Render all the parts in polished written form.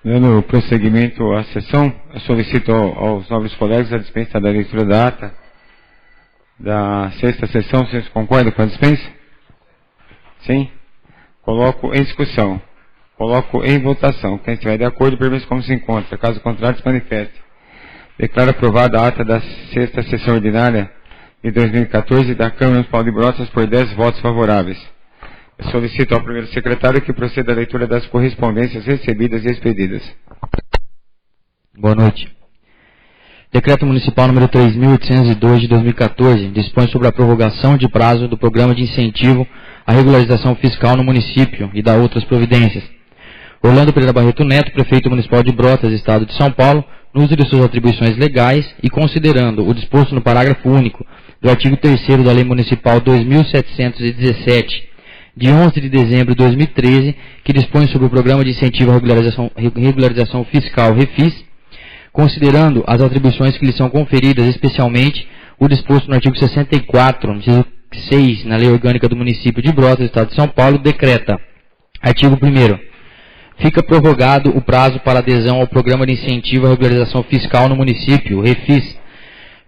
Dando prosseguimento à sessão, eu solicito aos nobres colegas a dispensa da leitura da ata da sexta sessão. Vocês concordam com a dispensa? Sim? Coloco em discussão. Coloco em votação. Quem estiver de acordo, permaneça como se encontra. Caso contrário, se manifeste. Declaro aprovada a ata da sexta sessão ordinária de 2014 da Câmara Municipal de Brotas por 10 votos favoráveis. Eu solicito ao primeiro secretário que proceda à leitura das correspondências recebidas e expedidas. Boa noite. Decreto Municipal número 3.802 de 2014 dispõe sobre a prorrogação de prazo do Programa de Incentivo à Regularização Fiscal no município e da outras providências. Orlando Pereira Barreto Neto, Prefeito Municipal de Brotas, Estado de São Paulo, no uso de suas atribuições legais e considerando o disposto no parágrafo único do artigo 3º da Lei Municipal 2.717, de 11 de dezembro de 2013, que dispõe sobre o Programa de Incentivo à Regularização Fiscal, REFIS, considerando as atribuições que lhe são conferidas, especialmente o disposto no artigo 64, inciso 6, na Lei Orgânica do Município de Brotas, Estado de São Paulo, decreta, artigo 1º, fica prorrogado o prazo para adesão ao Programa de Incentivo à Regularização Fiscal no município, REFIS,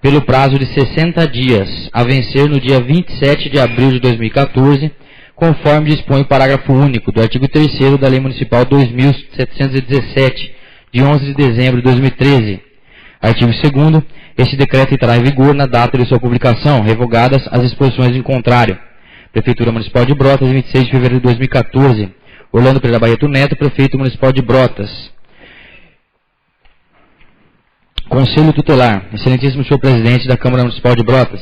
pelo prazo de 60 dias, a vencer no dia 27 de abril de 2014, conforme dispõe o parágrafo único do artigo 3º da Lei Municipal 2.717, de 11 de dezembro de 2013. Artigo 2º, este decreto entrará em vigor na data de sua publicação, revogadas as disposições em contrário. Prefeitura Municipal de Brotas, 26 de fevereiro de 2014. Orlando Pereira Barreto Neto, Prefeito Municipal de Brotas. Conselho Tutelar. Excelentíssimo senhor Presidente da Câmara Municipal de Brotas.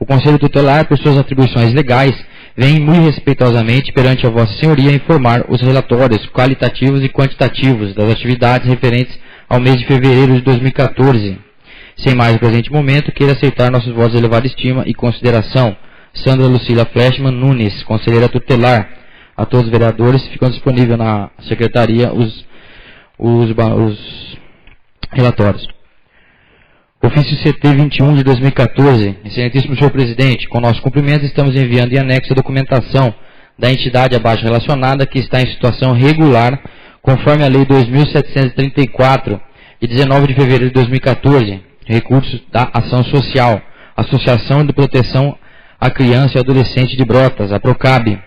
O Conselho Tutelar, por suas atribuições legais, vem muito respeitosamente perante a Vossa Senhoria informar os relatórios qualitativos e quantitativos das atividades referentes ao mês de fevereiro de 2014. Sem mais no presente momento, queira aceitar nossos votos de elevada estima e consideração. Sandra Lucila Fleshman Nunes, Conselheira Tutelar. A todos os vereadores, ficam disponíveis na Secretaria os relatórios. Ofício CT 21 de 2014, excelentíssimo senhor presidente, com nosso cumprimento estamos enviando em anexo a documentação da entidade abaixo relacionada que está em situação regular, conforme a Lei 2.734, de 19 de fevereiro de 2014, recursos da Ação Social, Associação de Proteção à Criança e Adolescente de Brotas, a PROCAB.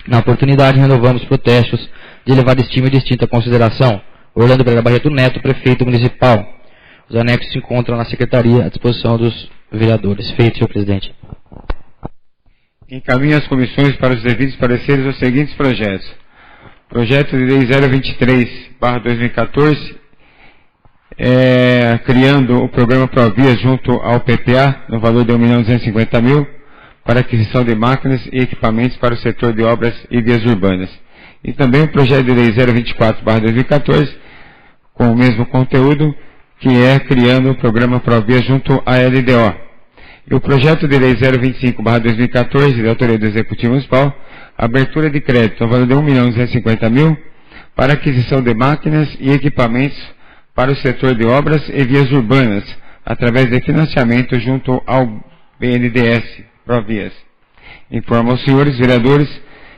Na oportunidade, renovamos protestos de elevada estima e distinta consideração. Orlando Pereira Barreto Neto, Prefeito Municipal. Os anexos se encontram na Secretaria à disposição dos vereadores. Feito, senhor presidente. Encaminho as comissões para os devidos pareceres os seguintes projetos. Projeto de Lei 023/2014, criando o programa Provias junto ao PPA, no valor de R$1.250.000, para aquisição de máquinas e equipamentos para o setor de obras e vias urbanas. E também o projeto de Lei 024/2014, com o mesmo conteúdo, que é criando o programa Provias junto à LDO. E o projeto de Lei 025/2014, de autoria do Executivo Municipal, abertura de crédito, no valor de R$1.250.000, para aquisição de máquinas e equipamentos para o setor de obras e vias urbanas, através de financiamento junto ao BNDES Provias. Informo aos senhores vereadores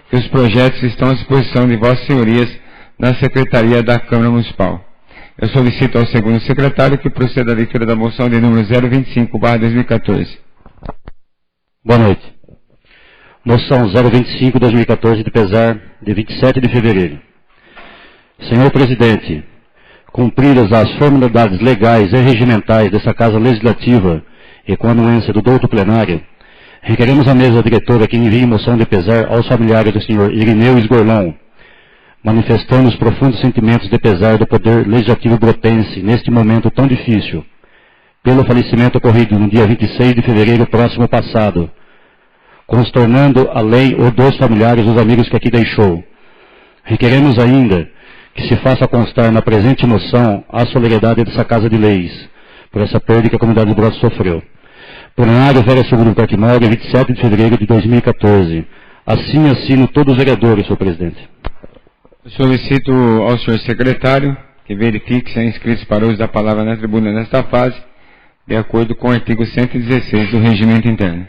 que os projetos estão à disposição de vossas senhorias na Secretaria da Câmara Municipal. Eu solicito ao segundo secretário que proceda à leitura da moção de número 025/2014. Boa noite. Moção 025/2014, de pesar de 27 de fevereiro. Senhor Presidente, cumpridas as formalidades legais e regimentais dessa Casa Legislativa e com a anuência do douto plenário, requeremos à mesa diretora que envie moção de pesar aos familiares do senhor Irineu Esgorlão, manifestando os profundos sentimentos de pesar do Poder Legislativo brotense neste momento tão difícil, pelo falecimento ocorrido no dia 26 de fevereiro próximo passado, contornando a lei ou dos familiares dos amigos que aqui deixou. Requeremos ainda que se faça constar na presente moção a solidariedade dessa Casa de Leis, por essa perda que a comunidade de Brotas sofreu. Plenário Vera Seguro Cartimóvel, 27 de fevereiro de 2014. Assim assino todos os vereadores, senhor presidente. Eu solicito ao senhor secretário que verifique se há inscritos para uso da palavra na tribuna nesta fase, de acordo com o artigo 116 do Regimento Interno.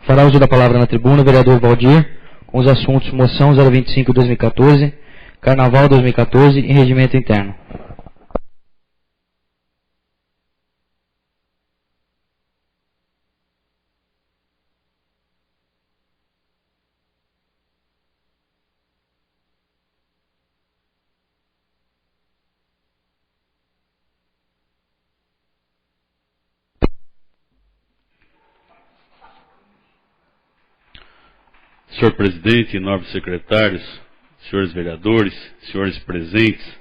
Fará uso da palavra na tribuna o vereador Valdir, com os assuntos moção 025/2014, Carnaval 2014 e Regimento Interno. Senhor presidente, nobres secretários, senhores vereadores, senhores presentes,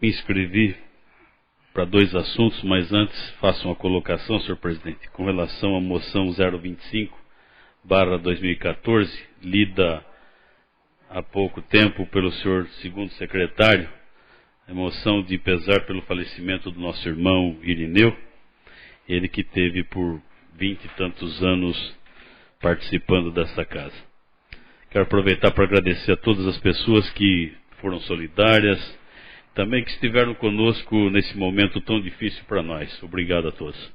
me inscrevi para 2 assuntos, mas antes faço uma colocação, senhor presidente, com relação à moção 025/2014, lida há pouco tempo pelo senhor segundo secretário, a moção de pesar pelo falecimento do nosso irmão Irineu, ele que teve por 20 e tantos anos participando dessa casa. Quero aproveitar para agradecer a todas as pessoas que foram solidárias, também que estiveram conosco nesse momento tão difícil para nós. Obrigado a todos.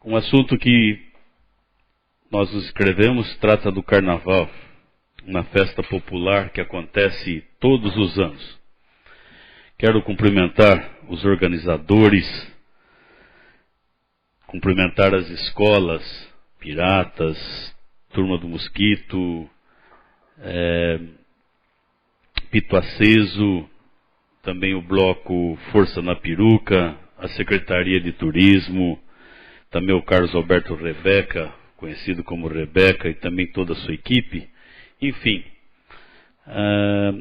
Um assunto que nós nos inscrevemos trata do Carnaval, uma festa popular que acontece todos os anos. Quero cumprimentar os organizadores, cumprimentar as escolas, Piratas, Turma do Mosquito, Pito Aceso, também o bloco Força na Peruca, a Secretaria de Turismo, também o Carlos Alberto Rebeca, conhecido como Rebeca, e também toda a sua equipe. Enfim,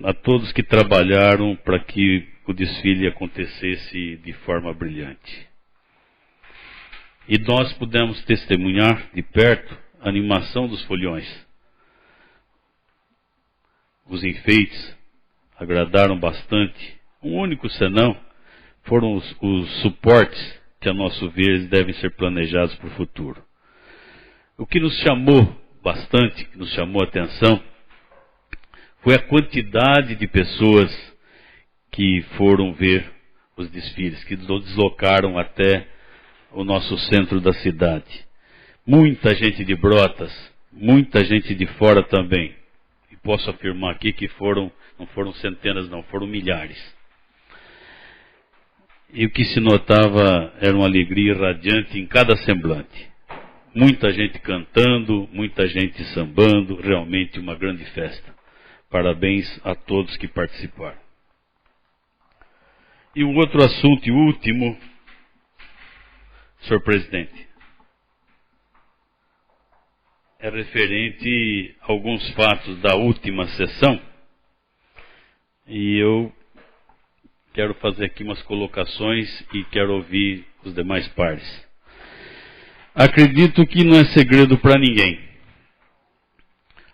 a todos que trabalharam para que o desfile acontecesse de forma brilhante. E nós pudemos testemunhar de perto a animação dos foliões. Os enfeites agradaram bastante. Um único senão foram os suportes que, a nosso ver, devem ser planejados para o futuro. O que nos chamou bastante, que nos chamou a atenção, foi a quantidade de pessoas que foram ver os desfiles, que deslocaram até o nosso centro da cidade. Muita gente de Brotas, muita gente de fora também. E posso afirmar aqui que não foram centenas não, foram milhares. E o que se notava era uma alegria radiante em cada semblante. Muita gente cantando, muita gente sambando, realmente uma grande festa. Parabéns a todos que participaram. E um outro assunto e último, senhor presidente, é referente a alguns fatos da última sessão, e eu quero fazer aqui umas colocações e quero ouvir os demais pares. Acredito que não é segredo para ninguém.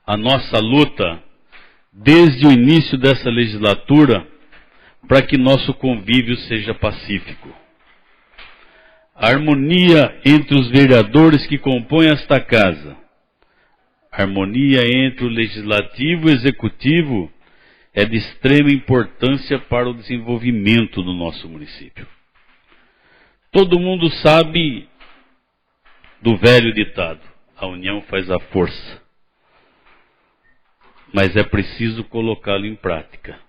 A nossa luta, desde o início dessa legislatura, para que nosso convívio seja pacífico. A harmonia entre os vereadores que compõem esta casa, a harmonia entre o legislativo e o executivo é de extrema importância para o desenvolvimento do nosso município. Todo mundo sabe do velho ditado, a união faz a força. Mas é preciso colocá-lo em prática.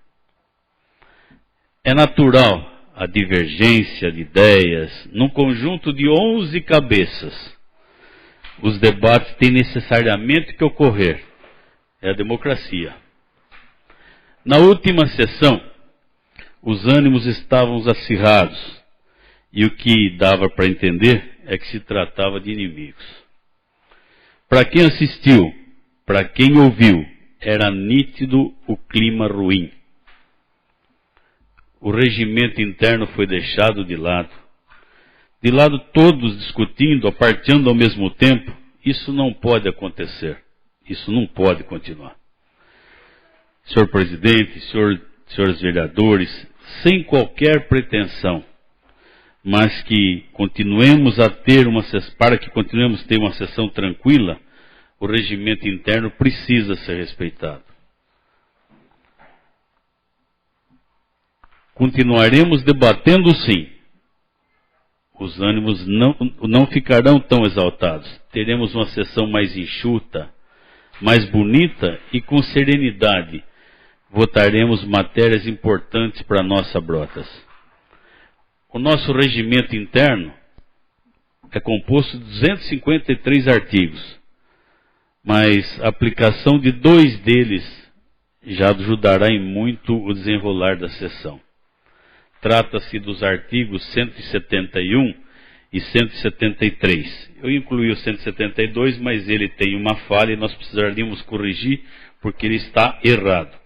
É natural a divergência de ideias num conjunto de 11 cabeças. Os debates têm necessariamente que ocorrer. É a democracia. Na última sessão, os ânimos estavam acirrados, e o que dava para entender é que se tratava de inimigos. Para quem assistiu, para quem ouviu, era nítido o clima ruim. O regimento interno foi deixado de lado. De lado todos discutindo, aparteando ao mesmo tempo. Isso não pode acontecer. Isso não pode continuar. Senhor presidente, senhores vereadores, sem qualquer pretensão, mas que continuemos a ter para que continuemos a ter uma sessão tranquila, o regimento interno precisa ser respeitado. Continuaremos debatendo sim. Os ânimos não ficarão tão exaltados. Teremos uma sessão mais enxuta, mais bonita e com serenidade. Votaremos matérias importantes para a nossa Brotas. O nosso regimento interno é composto de 253 artigos, mas a aplicação de 2 deles já ajudará em muito o desenrolar da sessão. Trata-se dos artigos 171 e 173. Eu incluí o 172, mas ele tem uma falha e nós precisaríamos corrigir porque ele está errado.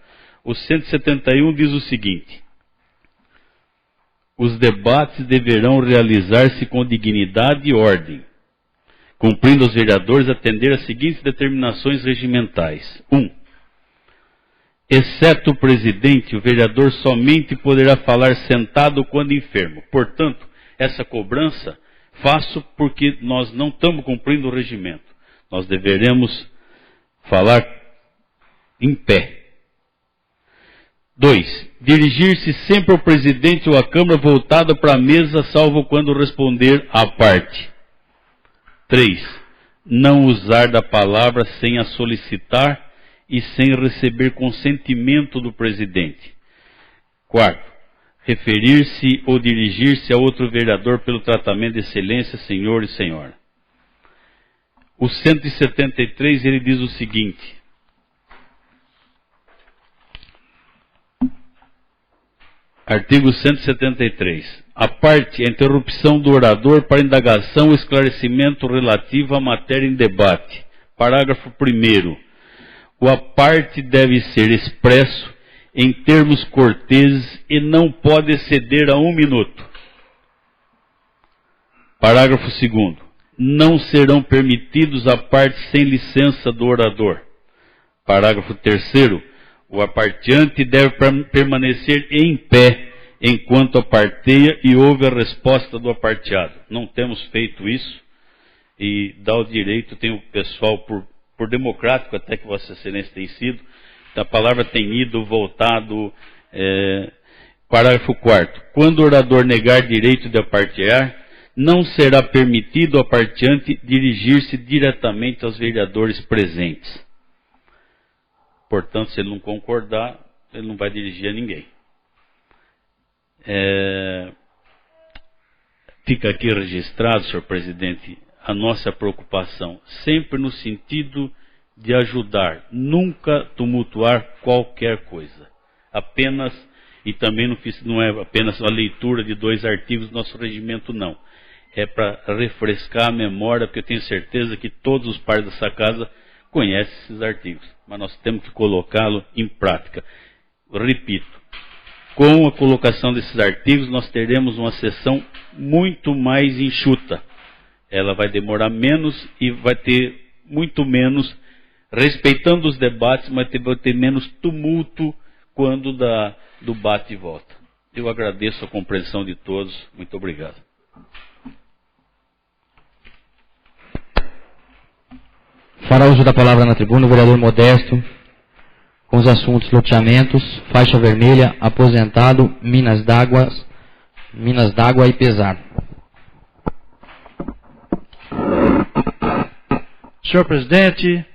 O 171 diz o seguinte: os debates deverão realizar-se com dignidade e ordem, cumprindo aos vereadores atender as seguintes determinações regimentais. 1. Exceto o presidente, o vereador somente poderá falar sentado quando enfermo. Portanto, essa cobrança faço porque nós não estamos cumprindo o regimento. Nós deveremos falar em pé. 2. Dirigir-se sempre ao presidente ou à Câmara voltada para a mesa, salvo quando responder à parte. 3. Não usar da palavra sem a solicitar e sem receber consentimento do presidente. 4. Referir-se ou dirigir-se a outro vereador pelo tratamento de excelência, senhor e senhora. O 173, ele diz o seguinte: artigo 173. A parte, a interrupção do orador para indagação ou esclarecimento relativo à matéria em debate. Parágrafo 1º. O a parte deve ser expresso em termos corteses e não pode exceder a 1 minuto. Parágrafo 2º. Não serão permitidos a parte sem licença do orador. Parágrafo 3º. O aparteante deve permanecer em pé enquanto aparteia e ouve a resposta do aparteado. Não temos feito isso e dá o direito, tem o pessoal, por democrático até que Vossa Excelência tem sido, a palavra tem ido, voltado. Parágrafo 4º. Quando o orador negar direito de apartear, não será permitido ao aparteante dirigir-se diretamente aos vereadores presentes. Portanto, se ele não concordar, ele não vai dirigir a ninguém. Fica aqui registrado, senhor presidente, a nossa preocupação, sempre no sentido de ajudar, nunca tumultuar qualquer coisa. Apenas, e também não é apenas a leitura de 2 artigos do nosso regimento, não. É para refrescar a memória, porque eu tenho certeza que todos os pares dessa casa conhecem esses artigos, mas nós temos que colocá-lo em prática. Repito, com a colocação desses artigos, nós teremos uma sessão muito mais enxuta. Ela vai demorar menos e vai ter muito menos, respeitando os debates, mas vai ter menos tumulto quando do bate e volta. Eu agradeço a compreensão de todos. Muito obrigado. Fará uso da palavra na tribuna o vereador Modesto, com os assuntos loteamentos, faixa vermelha, aposentado, Minas d'Água e Pesar. Senhor presidente,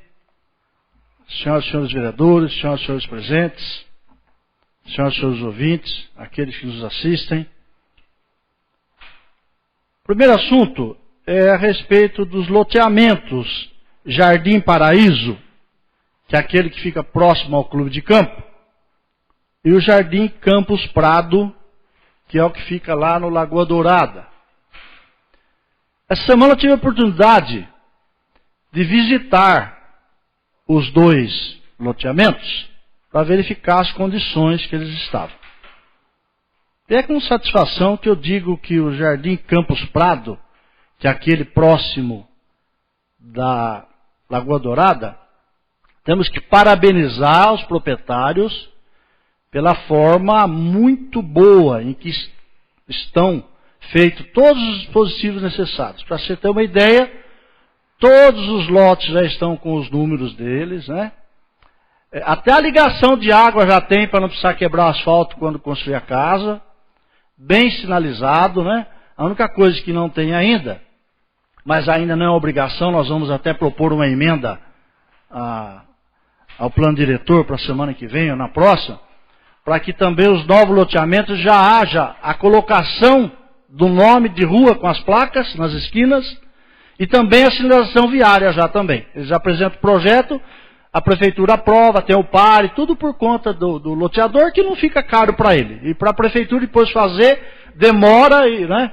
senhoras e senhores vereadores, senhoras e senhores presentes, senhoras e senhores ouvintes, aqueles que nos assistem. O primeiro assunto é a respeito dos loteamentos Jardim Paraíso, que é aquele que fica próximo ao Clube de Campo, e o Jardim Campos Prado, que é o que fica lá no Lagoa Dourada. Essa semana eu tive a oportunidade de visitar os 2 loteamentos para verificar as condições que eles estavam. E é com satisfação que eu digo que o Jardim Campos Prado, que é aquele próximo da Lagoa Dourada, temos que parabenizar os proprietários pela forma muito boa em que estão feitos todos os dispositivos necessários. Para você ter uma ideia, todos os lotes já estão com os números deles, né? Até a ligação de água já tem para não precisar quebrar o asfalto quando construir a casa. Bem sinalizado, né? A única coisa que não tem ainda, mas ainda não é obrigação, nós vamos até propor uma emenda ao plano diretor para a semana que vem ou na próxima, para que também os novos loteamentos já haja a colocação do nome de rua com as placas nas esquinas e também a sinalização viária já também. Eles apresentam o projeto, a prefeitura aprova, tem o pare, tudo por conta do loteador, que não fica caro para ele. E para a prefeitura depois fazer, demora, né?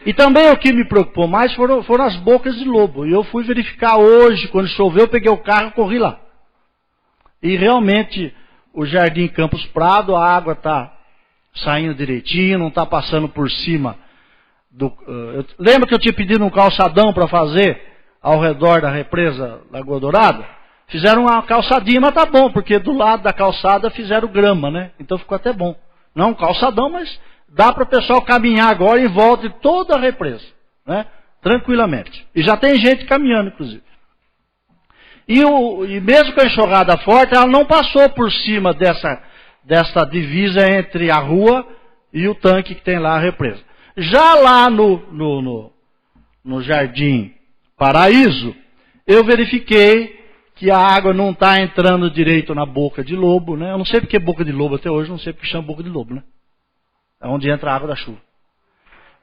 E também o que me preocupou mais foram as bocas de lobo. E eu fui verificar hoje, quando choveu, eu peguei o carro e corri lá. E realmente, o Jardim Campos Prado, a água está saindo direitinho, não está passando por cima do... lembra que eu tinha pedido um calçadão para fazer ao redor da represa Lagoa Dourada? Fizeram uma calçadinha, mas tá bom, porque do lado da calçada fizeram grama, né? Então ficou até bom. Não um calçadão, mas dá para o pessoal caminhar agora em volta de toda a represa, né? Tranquilamente. E já tem gente caminhando, inclusive. E mesmo com a enxurrada forte, ela não passou por cima dessa divisa entre a rua e o tanque que tem lá a represa. Já lá no Jardim Paraíso, eu verifiquei que a água não está entrando direito na boca de lobo, né? Eu não sei porque boca de lobo até hoje, não sei porque chama boca de lobo, né? É onde entra a água da chuva.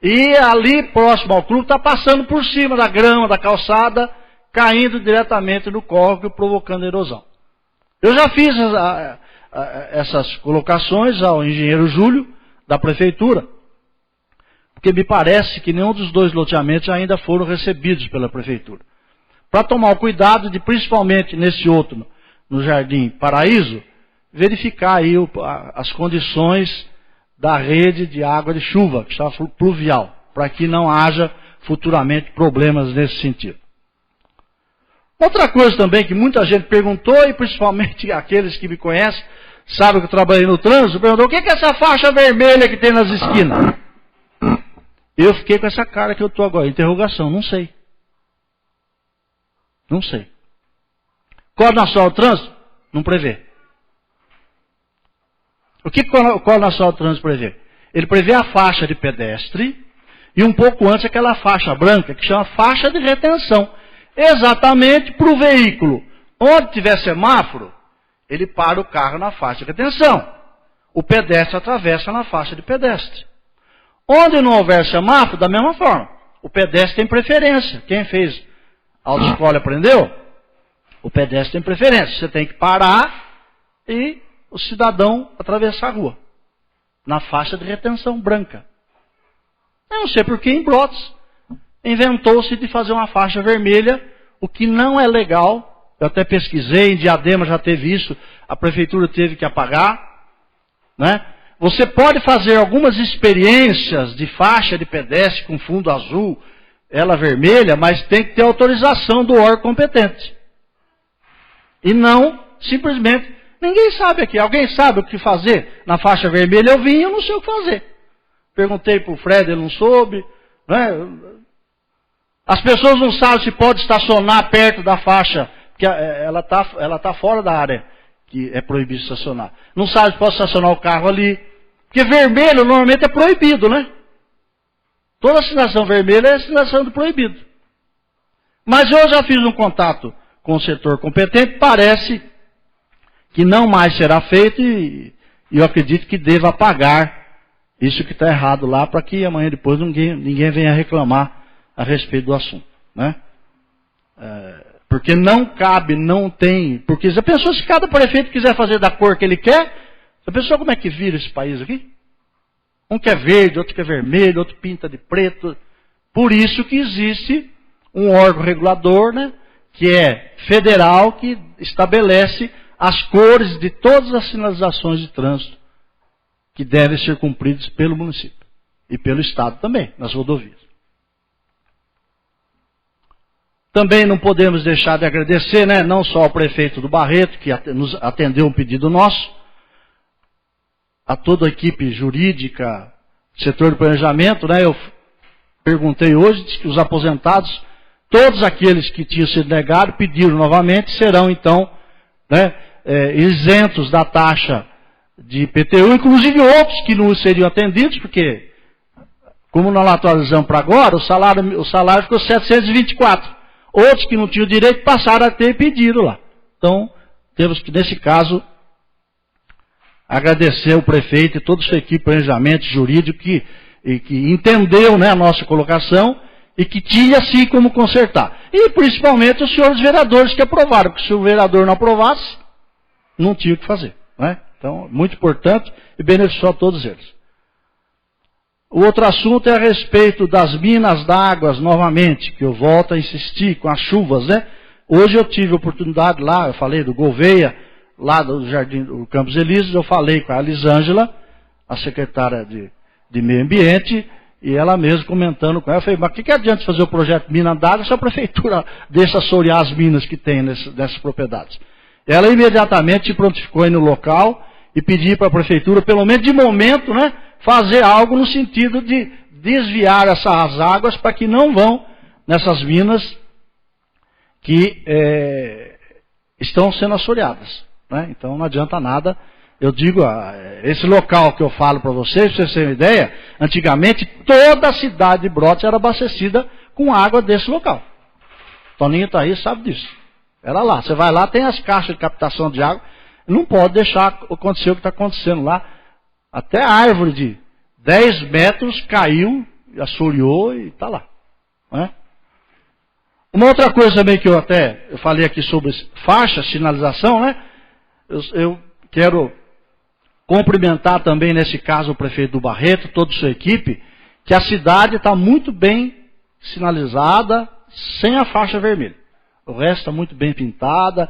E ali, próximo ao clube, está passando por cima da grama, da calçada, caindo diretamente no córrego, provocando erosão. Eu já fiz essas colocações ao engenheiro Júlio, da prefeitura, porque me parece que nenhum dos dois loteamentos ainda foram recebidos pela prefeitura. Para tomar o cuidado de, principalmente nesse outro, no Jardim Paraíso, verificar aí as condições da rede de água de chuva, que está pluvial, para que não haja futuramente problemas nesse sentido. Outra coisa também que muita gente perguntou, e principalmente aqueles que me conhecem, sabem que eu trabalhei no trânsito, perguntou, o que é essa faixa vermelha que tem nas esquinas? Eu fiquei com essa cara que eu estou agora, interrogação, não sei. Não sei. Código Nacional do Trânsito? Não prevê. O que o Código Nacional do Trânsito prevê? Ele prevê a faixa de pedestre e um pouco antes aquela faixa branca que chama faixa de retenção. Exatamente para o veículo. Onde tiver semáforo, ele para o carro na faixa de retenção. O pedestre atravessa na faixa de pedestre. Onde não houver semáforo, da mesma forma. O pedestre tem preferência. Quem fez autoescola aprendeu? O pedestre tem preferência. Você tem que parar e o cidadão atravessar a rua. Na faixa de retenção branca. Eu não sei por que em Brotas inventou-se de fazer uma faixa vermelha, o que não é legal. Eu até pesquisei, em Diadema já teve isso, a prefeitura teve que apagar. Né? Você pode fazer algumas experiências de faixa de pedestre com fundo azul, ela vermelha, mas tem que ter autorização do órgão competente. E não, simplesmente, ninguém sabe aqui. Alguém sabe o que fazer na faixa vermelha? Eu vim e eu não sei o que fazer. Perguntei para o Fred, ele não soube. Né? As pessoas não sabem se pode estacionar perto da faixa, porque ela tá fora da área que é proibido estacionar. Não sabe se pode estacionar o carro ali. Porque vermelho normalmente é proibido, né? Toda sinalização vermelha é sinalização do proibido. Mas eu já fiz um contato com o setor competente, parece que não mais será feito e eu acredito que deva apagar isso que está errado lá, para que amanhã depois ninguém venha reclamar a respeito do assunto. Né? Porque não cabe, não tem... Porque se a pessoa, se cada prefeito quiser fazer da cor que ele quer, a pessoa como é que vira esse país aqui? Um quer verde, outro quer vermelho, outro pinta de preto. Por isso que existe um órgão regulador, né, que é federal, que estabelece as cores de todas as sinalizações de trânsito que devem ser cumpridas pelo município e pelo Estado também, nas rodovias. Também não podemos deixar de agradecer, né, não só ao prefeito do Barreto, que nos atendeu um pedido nosso, a toda a equipe jurídica, setor de planejamento, né? Eu perguntei hoje, disse que os aposentados, todos aqueles que tinham sido negados, pediram novamente, serão então, né, isentos da taxa de IPTU, inclusive outros que não seriam atendidos, porque, como nós atualizamos para agora, o salário ficou 724. Outros que não tinham direito passaram a ter e pediram lá. Então, temos que, nesse caso, agradecer ao prefeito e toda a sua equipe de planejamento jurídico que entendeu, né, a nossa colocação e que tinha sim como consertar. E principalmente os senhores vereadores que aprovaram, porque se o vereador não aprovasse, não tinha o que fazer. Né? Então, muito importante e beneficiou a todos eles. O outro assunto é a respeito das minas d'água, novamente, que eu volto a insistir com as chuvas, né? Hoje eu tive a oportunidade lá, eu falei do Gouveia, lá do Jardim do Campos Elíseos, eu falei com a Elisângela, a secretária de Meio Ambiente, e ela mesma comentando com ela, eu falei, mas o que adianta fazer o projeto Mina d'Água se a prefeitura deixa assorear as minas que tem nessas propriedades? Ela imediatamente se prontificou aí no local e pediu para a prefeitura, pelo menos de momento, né, fazer algo no sentido de desviar essas águas para que não vão nessas minas que estão sendo assoreadas. Né? Então não adianta nada. Eu digo, esse local que eu falo para vocês terem uma ideia, antigamente toda a cidade de Brotas era abastecida com água desse local. Toninho está aí, sabe disso. Era lá. Você vai lá, tem as caixas de captação de água. Não pode deixar acontecer o que está acontecendo lá. Até a árvore de 10 metros caiu, assoreou e está lá. Né? Uma outra coisa também que eu falei aqui sobre faixa, sinalização, né? Eu quero cumprimentar também, nesse caso, o prefeito do Barreto, toda a sua equipe, que a cidade está muito bem sinalizada, sem a faixa vermelha. O resto está muito bem pintada,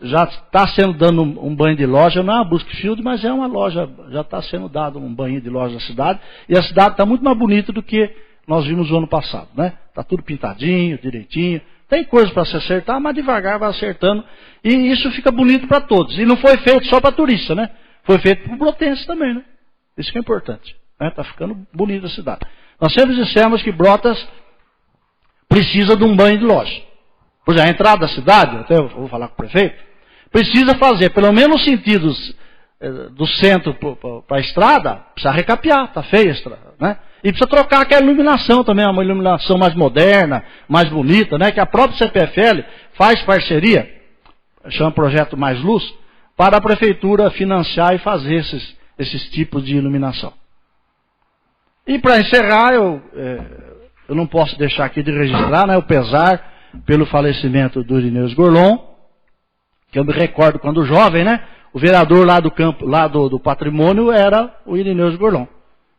já está sendo dando um banho de loja, não é uma Buskfield, mas é uma loja, já está sendo dado um banho de loja na cidade, e a cidade está muito mais bonita do que nós vimos no ano passado, né? Está tudo pintadinho, direitinho, tem coisa para se acertar, mas devagar vai acertando, e isso fica bonito para todos. E não foi feito só para turista, né? Foi feito para o brotense também, né? Isso que é importante. Está ficando bonita a cidade. Nós sempre dissemos que Brotas precisa de um banho de loja. Por exemplo, a entrada da cidade, até eu vou falar com o prefeito, precisa fazer, pelo menos nos sentidos do centro para a estrada, precisa recapear, está feia a estrada, né? E precisa trocar aquela iluminação também, uma iluminação mais moderna, mais bonita, né? Que a própria CPFL faz parceria, chama Projeto Mais Luz, para a prefeitura financiar e fazer esses tipos de iluminação. E para encerrar, eu não posso deixar aqui de registrar, né, o pesar pelo falecimento do Irineu Gorlon, que eu me recordo quando jovem, né, o vereador lá do campo, lá do patrimônio era o Irineu Gorlon.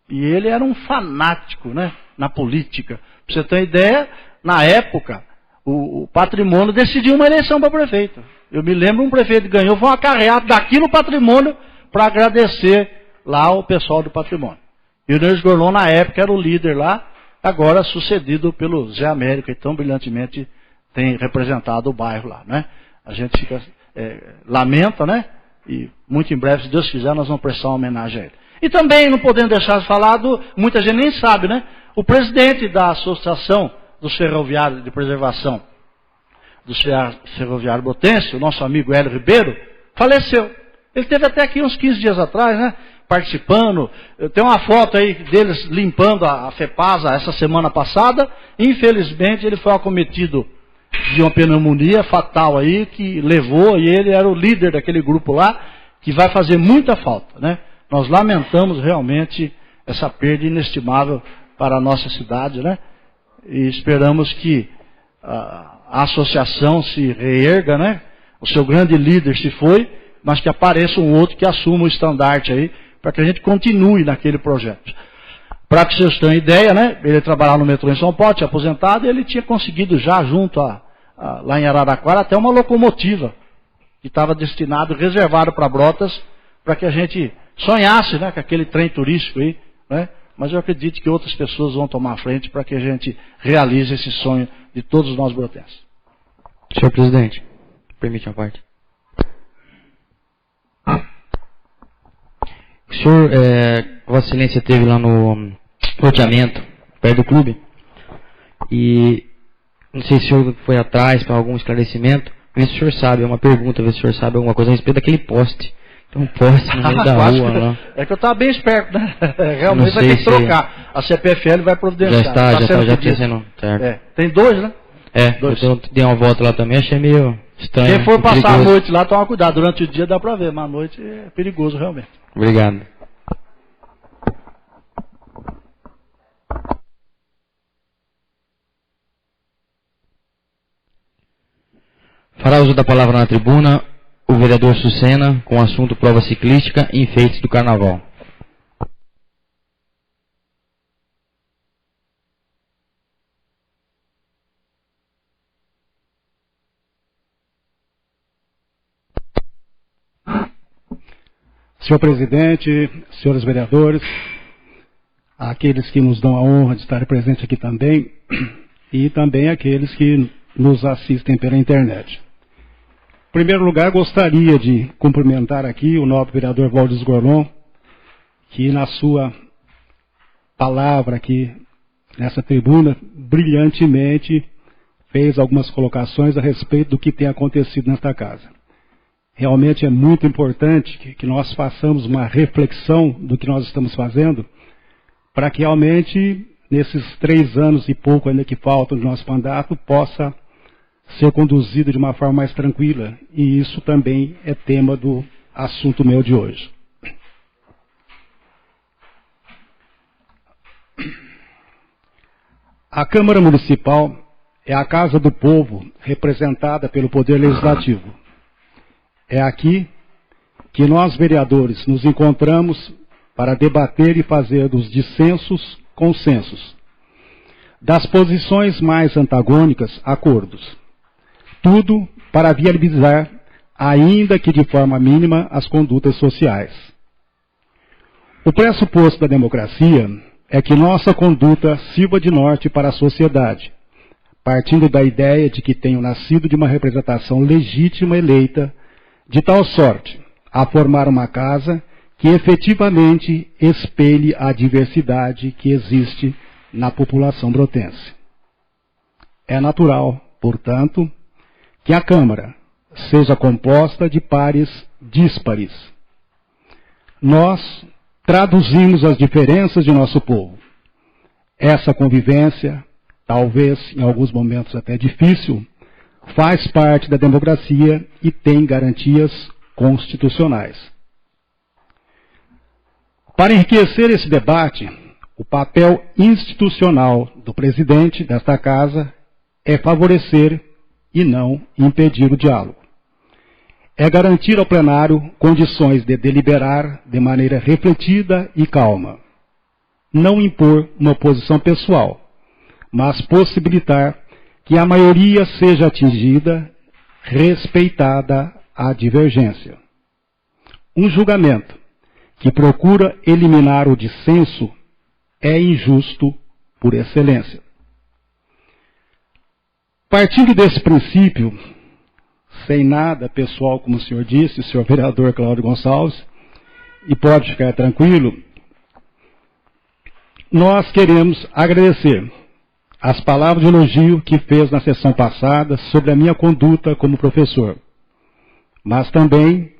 E ele era um fanático, né, na política. Para você ter uma ideia, na época, o patrimônio decidiu uma eleição para prefeito. Eu me lembro, um prefeito ganhou, foi uma carreata daqui no patrimônio para agradecer lá o pessoal do patrimônio. E o Irineu Gorlon, na época, era o líder lá, agora sucedido pelo Zé Américo, que tão brilhantemente tem representado o bairro lá, né? A gente fica, lamenta, né? E muito em breve, se Deus quiser, nós vamos prestar uma homenagem a ele. E também não podemos deixar de falar muita gente nem sabe, né? O presidente da Associação dos Ferroviários de Preservação do Ferroviário Brotense, o nosso amigo Hélio Ribeiro, faleceu. Ele teve até aqui uns 15 dias atrás, né? Participando. Tem uma foto aí deles limpando a FEPASA essa semana passada. Infelizmente, ele foi acometido de uma pneumonia fatal aí, que levou, e ele era o líder daquele grupo lá, que vai fazer muita falta, né? Nós lamentamos realmente essa perda inestimável para a nossa cidade, né? E esperamos que a associação se reerga, né? O seu grande líder se foi, mas que apareça um outro que assuma o estandarte aí, para que a gente continue naquele projeto. Para que vocês tenham ideia, né? Ele trabalhava no metrô em São Paulo, tinha aposentado, e ele tinha conseguido já junto lá em Araraquara até uma locomotiva que estava destinado, reservado para Brotas, para que a gente sonhasse, né, com aquele trem turístico aí, né? Mas eu acredito que outras pessoas vão tomar a frente para que a gente realize esse sonho de todos nós brotenses. Senhor presidente, permite uma parte. O senhor, Vossa Excelência esteve lá no loteamento, perto do clube, e não sei se o senhor foi atrás para algum esclarecimento, ver se o senhor sabe, é uma pergunta, ver se o senhor sabe alguma coisa a respeito daquele poste. Tem um poste no meio da rua lá. É que eu estava bem esperto, né? Realmente vai ter que trocar. A CPFL vai providenciar. Já está sendo certo. Tem dois, né? Dois. Eu dei uma volta lá também, achei meio estranho. Quem for passar a noite lá, toma cuidado. Durante o dia dá para ver, mas à noite é perigoso realmente. Obrigado. Fará uso da palavra na tribuna o vereador Sucena, com o assunto prova ciclística e enfeites do Carnaval. Senhor presidente, senhores vereadores, aqueles que nos dão a honra de estar presentes aqui também, e também aqueles que nos assistem pela internet. Em primeiro lugar, gostaria de cumprimentar aqui o nobre vereador Valdes Gorlon, que na sua palavra aqui nessa tribuna, brilhantemente fez algumas colocações a respeito do que tem acontecido nesta casa. Realmente é muito importante que nós façamos uma reflexão do que nós estamos fazendo, para que realmente, nesses 3 anos e pouco ainda que faltam do nosso mandato, possa ser conduzido de uma forma mais tranquila. E isso também é tema do assunto meu de hoje. A Câmara Municipal é a Casa do Povo, representada pelo Poder Legislativo. É aqui que nós, vereadores, nos encontramos para debater e fazer dos dissensos consensos, das posições mais antagônicas acordos. Tudo para viabilizar, ainda que de forma mínima, as condutas sociais. O pressuposto da democracia é que nossa conduta sirva de norte para a sociedade, partindo da ideia de que tenho nascido de uma representação legítima eleita, de tal sorte a formar uma casa que efetivamente espelhe a diversidade que existe na população brotense. É natural, portanto, que a Câmara seja composta de pares díspares. Nós traduzimos as diferenças de nosso povo. Essa convivência, talvez em alguns momentos até difícil, faz parte da democracia e tem garantias constitucionais. Para enriquecer esse debate, o papel institucional do presidente desta casa é favorecer e não impedir o diálogo. É garantir ao plenário condições de deliberar de maneira refletida e calma. Não impor uma posição pessoal, mas possibilitar que a maioria seja atingida, respeitada a divergência. Um julgamento que procura eliminar o dissenso é injusto por excelência. Partindo desse princípio, sem nada pessoal, como o senhor disse, o senhor vereador Cláudio Gonçalves, e pode ficar tranquilo, nós queremos agradecer as palavras de elogio que fez na sessão passada sobre a minha conduta como professor. Mas também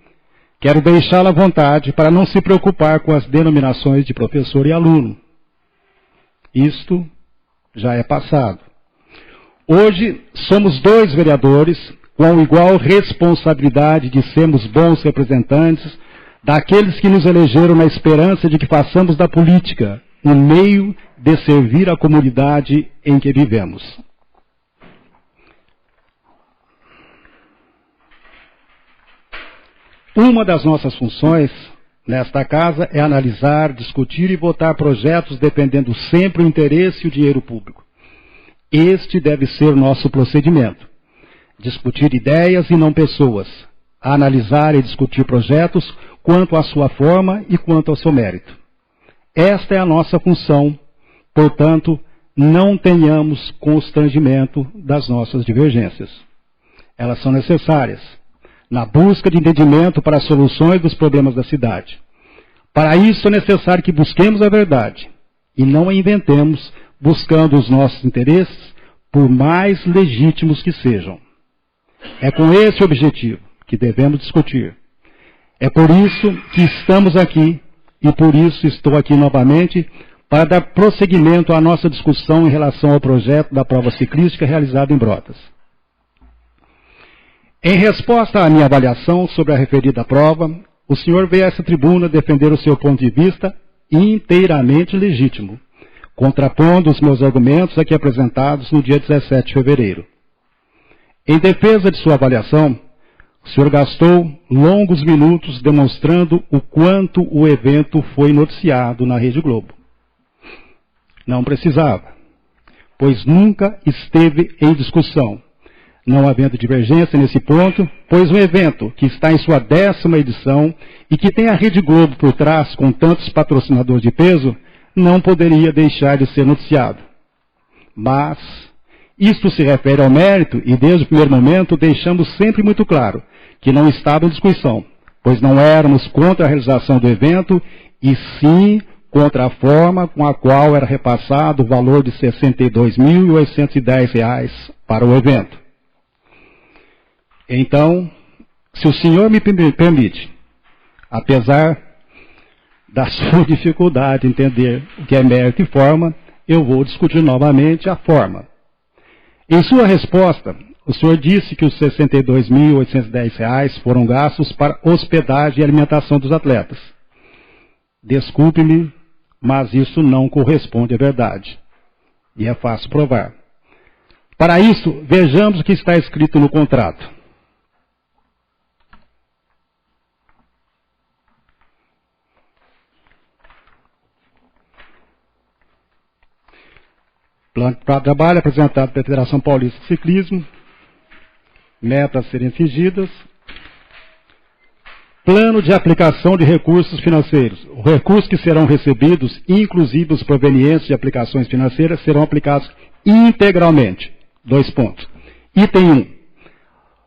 quero deixá-la à vontade para não se preocupar com as denominações de professor e aluno. Isto já é passado. Hoje somos 2 vereadores com igual responsabilidade de sermos bons representantes daqueles que nos elegeram na esperança de que façamos da política um meio de servir a comunidade em que vivemos. Uma das nossas funções nesta casa é analisar, discutir e votar projetos defendendo sempre o interesse e o dinheiro público. Este deve ser o nosso procedimento. Discutir ideias e não pessoas. Analisar e discutir projetos quanto à sua forma e quanto ao seu mérito. Esta é a nossa função. Portanto, não tenhamos constrangimento das nossas divergências. Elas são necessárias na busca de entendimento para as soluções dos problemas da cidade. Para isso é necessário que busquemos a verdade e não a inventemos buscando os nossos interesses, por mais legítimos que sejam. É com esse objetivo que devemos discutir. É por isso que estamos aqui e por isso estou aqui novamente para dar prosseguimento à nossa discussão em relação ao projeto da prova ciclística realizada em Brotas. Em resposta à minha avaliação sobre a referida prova, o senhor veio a essa tribuna defender o seu ponto de vista inteiramente legítimo, contrapondo os meus argumentos aqui apresentados no dia 17 de fevereiro. Em defesa de sua avaliação, o senhor gastou longos minutos demonstrando o quanto o evento foi noticiado na Rede Globo. Não precisava, pois nunca esteve em discussão, não havendo divergência nesse ponto, pois um evento que está em sua 10ª edição e que tem a Rede Globo por trás com tantos patrocinadores de peso, não poderia deixar de ser noticiado. Mas isto se refere ao mérito e desde o primeiro momento deixamos sempre muito claro que não estava em discussão, pois não éramos contra a realização do evento e sim contra a forma com a qual era repassado o valor de R$ 62.810 para o evento. Então, se o senhor me permite, apesar da sua dificuldade em entender o que é mérito e forma, eu vou discutir novamente a forma. Em sua resposta, o senhor disse que os R$ 62.810 foram gastos para hospedagem e alimentação dos atletas. Desculpe-me, mas isso não corresponde à verdade. E é fácil provar. Para isso, vejamos o que está escrito no contrato. Plano de trabalho apresentado pela Federação Paulista de Ciclismo. Metas a serem atingidas. Plano de aplicação de recursos financeiros. Os recursos que serão recebidos, inclusive os provenientes de aplicações financeiras, serão aplicados integralmente. 2 pontos. Item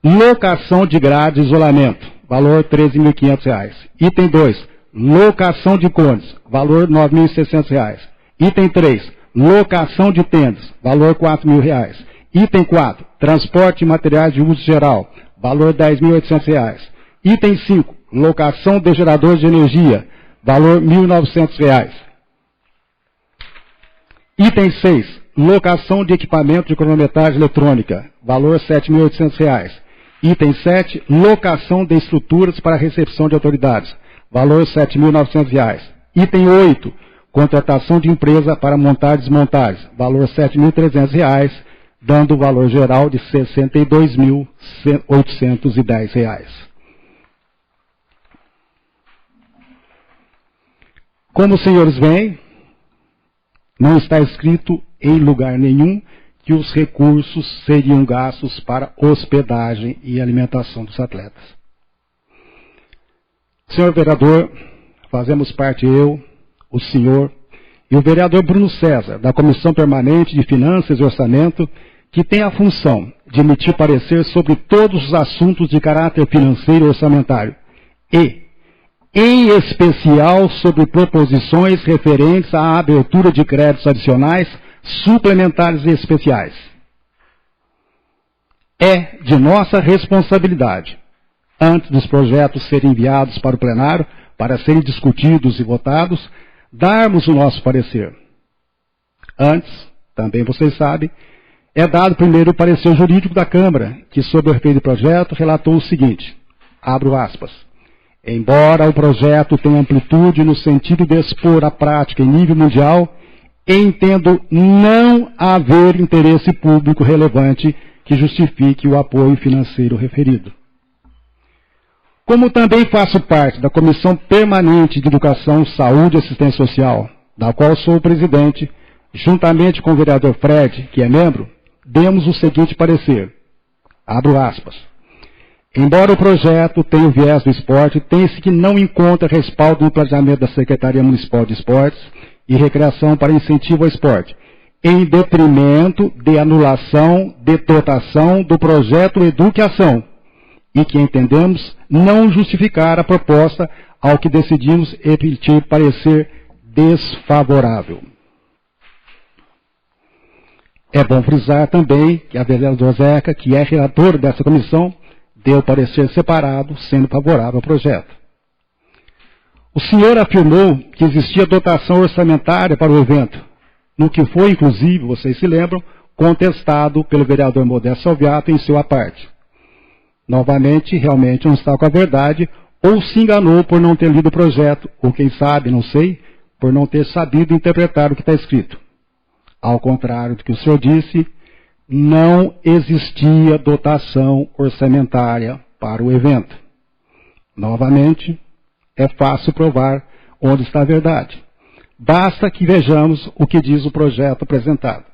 1. Locação de grade de isolamento. Valor R$ 13.500. Item 2. Locação de cones. Valor R$ 9.600. Item 3. Locação de tendas. Valor R$ 4.000. Item 4. Transporte de materiais de uso geral. Valor R$ 10.800. Item 5. Locação de geradores de energia. Valor R$ 1.900. Item 6. Locação de equipamento de cronometragem eletrônica. Valor R$ 7.800. Item 7. Locação de estruturas para recepção de autoridades. Valor R$ 7.900. Item 8. Contratação de empresa para montar e desmontar. Valor R$ 7.300, dando o valor geral de R$ 62.810. Como os senhores veem, não está escrito em lugar nenhum que os recursos seriam gastos para hospedagem e alimentação dos atletas. Senhor vereador, fazemos parte eu, o senhor e o vereador Bruno César, da Comissão Permanente de Finanças e Orçamento, que tem a função de emitir parecer sobre todos os assuntos de caráter financeiro e orçamentário e, em especial, sobre proposições referentes à abertura de créditos adicionais, suplementares e especiais. É de nossa responsabilidade, antes dos projetos serem enviados para o plenário, para serem discutidos e votados, darmos o nosso parecer. Antes, também vocês sabem, é dado primeiro o parecer jurídico da Câmara, que sobre o referido projeto relatou o seguinte, abro aspas, embora o projeto tenha amplitude no sentido de expor a prática em nível mundial, entendo não haver interesse público relevante que justifique o apoio financeiro referido. Como também faço parte da Comissão Permanente de Educação, Saúde e Assistência Social, da qual sou o presidente, juntamente com o vereador Fred, que é membro, demos o seguinte parecer, abro aspas, embora o projeto tenha o viés do esporte, tem-se que não encontra respaldo no planejamento da Secretaria Municipal de Esportes e Recreação para incentivo ao esporte, em detrimento de anulação de dotação do projeto Educação, e que entendemos não justificar a proposta, ao que decidimos emitir parecer desfavorável. É bom frisar também que a vereadora Zeca, que é relator dessa comissão, deu parecer separado, sendo favorável ao projeto. O senhor afirmou que existia dotação orçamentária para o evento, no que foi, inclusive, vocês se lembram, contestado pelo vereador Modesto Salviato em sua parte. Novamente, realmente não está com a verdade, ou se enganou por não ter lido o projeto, ou quem sabe, não sei, por não ter sabido interpretar o que está escrito. Ao contrário do que o senhor disse, não existia dotação orçamentária para o evento. Novamente, é fácil provar onde está a verdade. Basta que vejamos o que diz o projeto apresentado.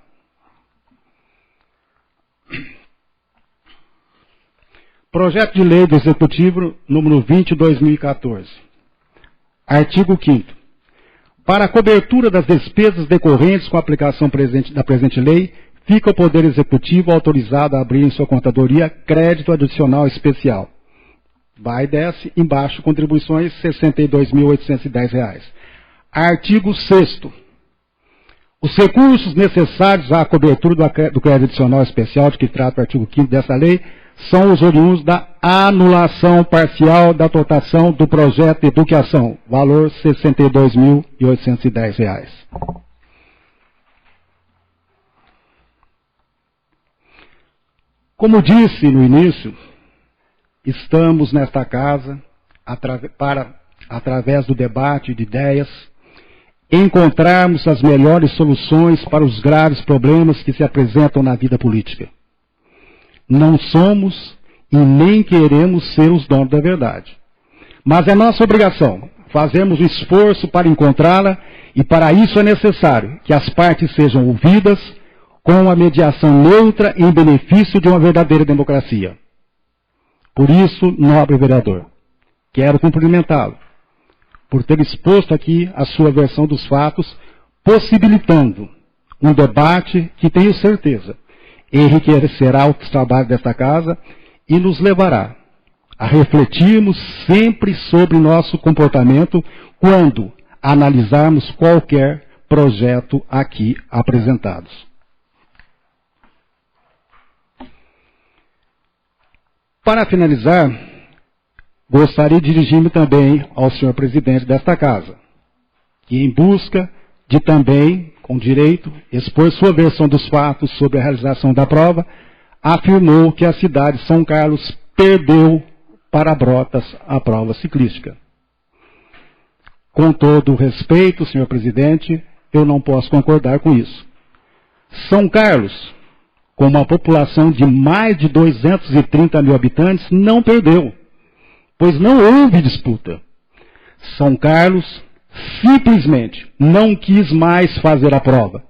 Projeto de Lei do Executivo, número 20/2014. Artigo 5º. Para a cobertura das despesas decorrentes com a aplicação da presente lei, fica o Poder Executivo autorizado a abrir em sua contadoria crédito adicional especial. Vai e desce, embaixo, contribuições, R$ 62.810. Artigo 6º. Os recursos necessários à cobertura do crédito adicional especial de que trata o artigo 5º dessa lei são os oriundos da anulação parcial da dotação do projeto de educação, valor R$ 62.810. Como disse no início, estamos nesta casa através do debate de ideias, encontrarmos as melhores soluções para os graves problemas que se apresentam na vida política. Não somos e nem queremos ser os donos da verdade. Mas é nossa obrigação fazermos um esforço para encontrá-la e para isso é necessário que as partes sejam ouvidas com a mediação neutra em benefício de uma verdadeira democracia. Por isso, nobre vereador, quero cumprimentá-lo por ter exposto aqui a sua versão dos fatos, possibilitando um debate que tenho certeza enriquecerá os trabalhos desta casa e nos levará a refletirmos sempre sobre nosso comportamento quando analisarmos qualquer projeto aqui apresentados. Para finalizar, gostaria de dirigir-me também ao senhor presidente desta casa, que em busca de também, com direito, expor sua versão dos fatos sobre a realização da prova, afirmou que a cidade de São Carlos perdeu para Brotas a prova ciclística. Com todo o respeito, senhor presidente, eu não posso concordar com isso. São Carlos, com uma população de mais de 230 mil habitantes, não perdeu, pois não houve disputa. São Carlos simplesmente não quis mais fazer a prova,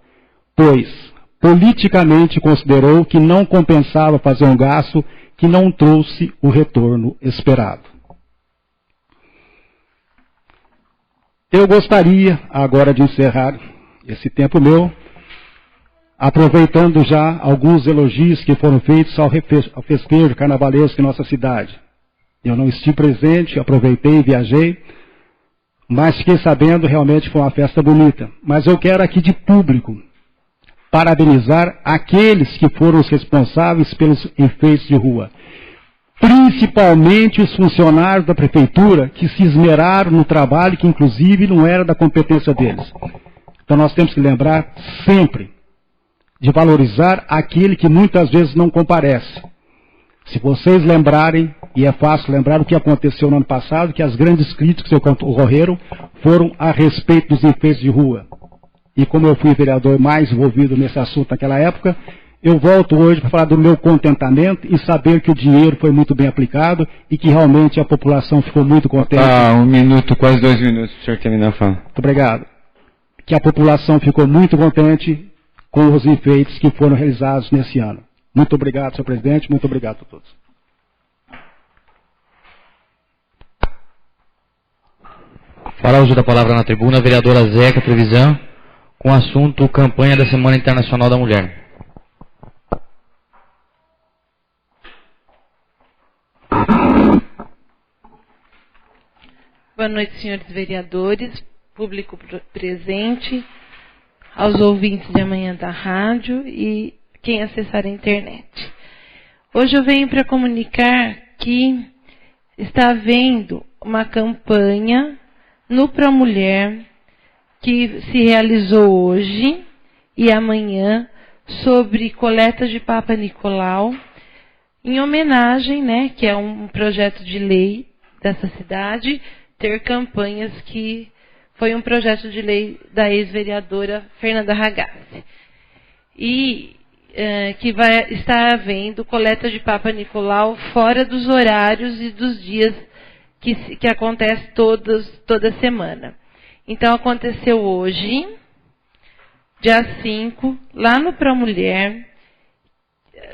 pois politicamente considerou que não compensava fazer um gasto que não trouxe o retorno esperado. Eu gostaria agora de encerrar esse tempo meu, aproveitando já alguns elogios que foram feitos ao festejo carnavalesco em nossa cidade. Eu não estive presente, aproveitei e viajei, mas fiquei sabendo, realmente foi uma festa bonita. Mas eu quero aqui de público parabenizar aqueles que foram os responsáveis pelos enfeites de rua. Principalmente os funcionários da prefeitura que se esmeraram no trabalho que inclusive não era da competência deles. Então nós temos que lembrar sempre de valorizar aquele que muitas vezes não comparece. Se vocês lembrarem, e é fácil lembrar o que aconteceu no ano passado, que as grandes críticas que ocorreram foram a respeito dos enfeites de rua. E como eu fui vereador mais envolvido nesse assunto naquela época, eu volto hoje para falar do meu contentamento e saber que o dinheiro foi muito bem aplicado e que realmente a população ficou muito contente. Um minuto, quase 2 minutos para o senhor terminar a fala. Muito obrigado. Que a população ficou muito contente com os enfeites que foram realizados nesse ano. Muito obrigado, senhor presidente, muito obrigado a todos. Fará uso da palavra na tribuna a vereadora Zeca Trevisan, com o assunto Campanha da Semana Internacional da Mulher. Boa noite, senhores vereadores, público presente, aos ouvintes de amanhã da rádio e quem acessar a internet. Hoje eu venho para comunicar que está havendo uma campanha no Promulher que se realizou hoje e amanhã sobre coleta de Papa Nicolau, em homenagem, que é um projeto de lei dessa cidade, ter campanhas que foi um projeto de lei da ex-vereadora Fernanda Ragazzi. E que vai estar havendo coleta de Papa Nicolau fora dos horários e dos dias que acontece toda semana. Então, aconteceu hoje, dia 5, lá no Promulher,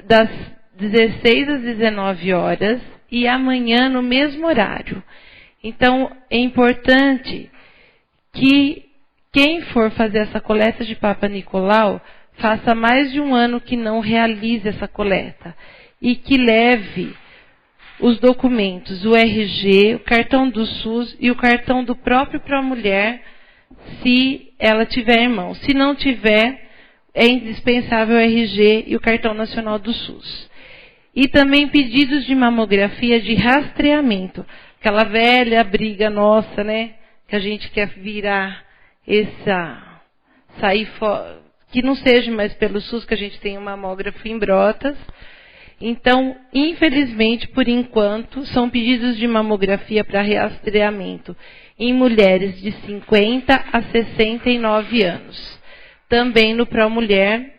das 16 às 19 horas, e amanhã no mesmo horário. Então, é importante que quem for fazer essa coleta de Papa Nicolau faça mais de um ano que não realize essa coleta e que leve os documentos, o RG, o cartão do SUS e o cartão do próprio Promulher, se ela tiver em mão. Se não tiver, é indispensável o RG e o cartão nacional do SUS. E também pedidos de mamografia de rastreamento. Aquela velha briga nossa, né? Que a gente quer virar sair fora, que não seja mais pelo SUS, que a gente tem um mamógrafo em Brotas. Então, infelizmente, por enquanto, são pedidos de mamografia para rastreamento em mulheres de 50 a 69 anos. Também no Promulher,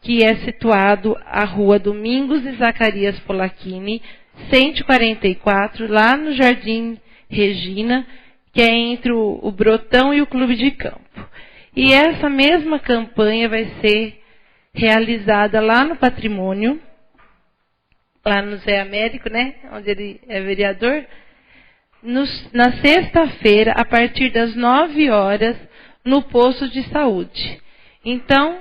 que é situado a rua Domingos e Zacarias Polacchini, 144, lá no Jardim Regina, que é entre o Brotão e o Clube de Campo. E essa mesma campanha vai ser realizada lá no Patrimônio, lá no Zé Américo, né, onde ele é vereador, na sexta-feira, a partir das 9 horas, no posto de saúde. Então,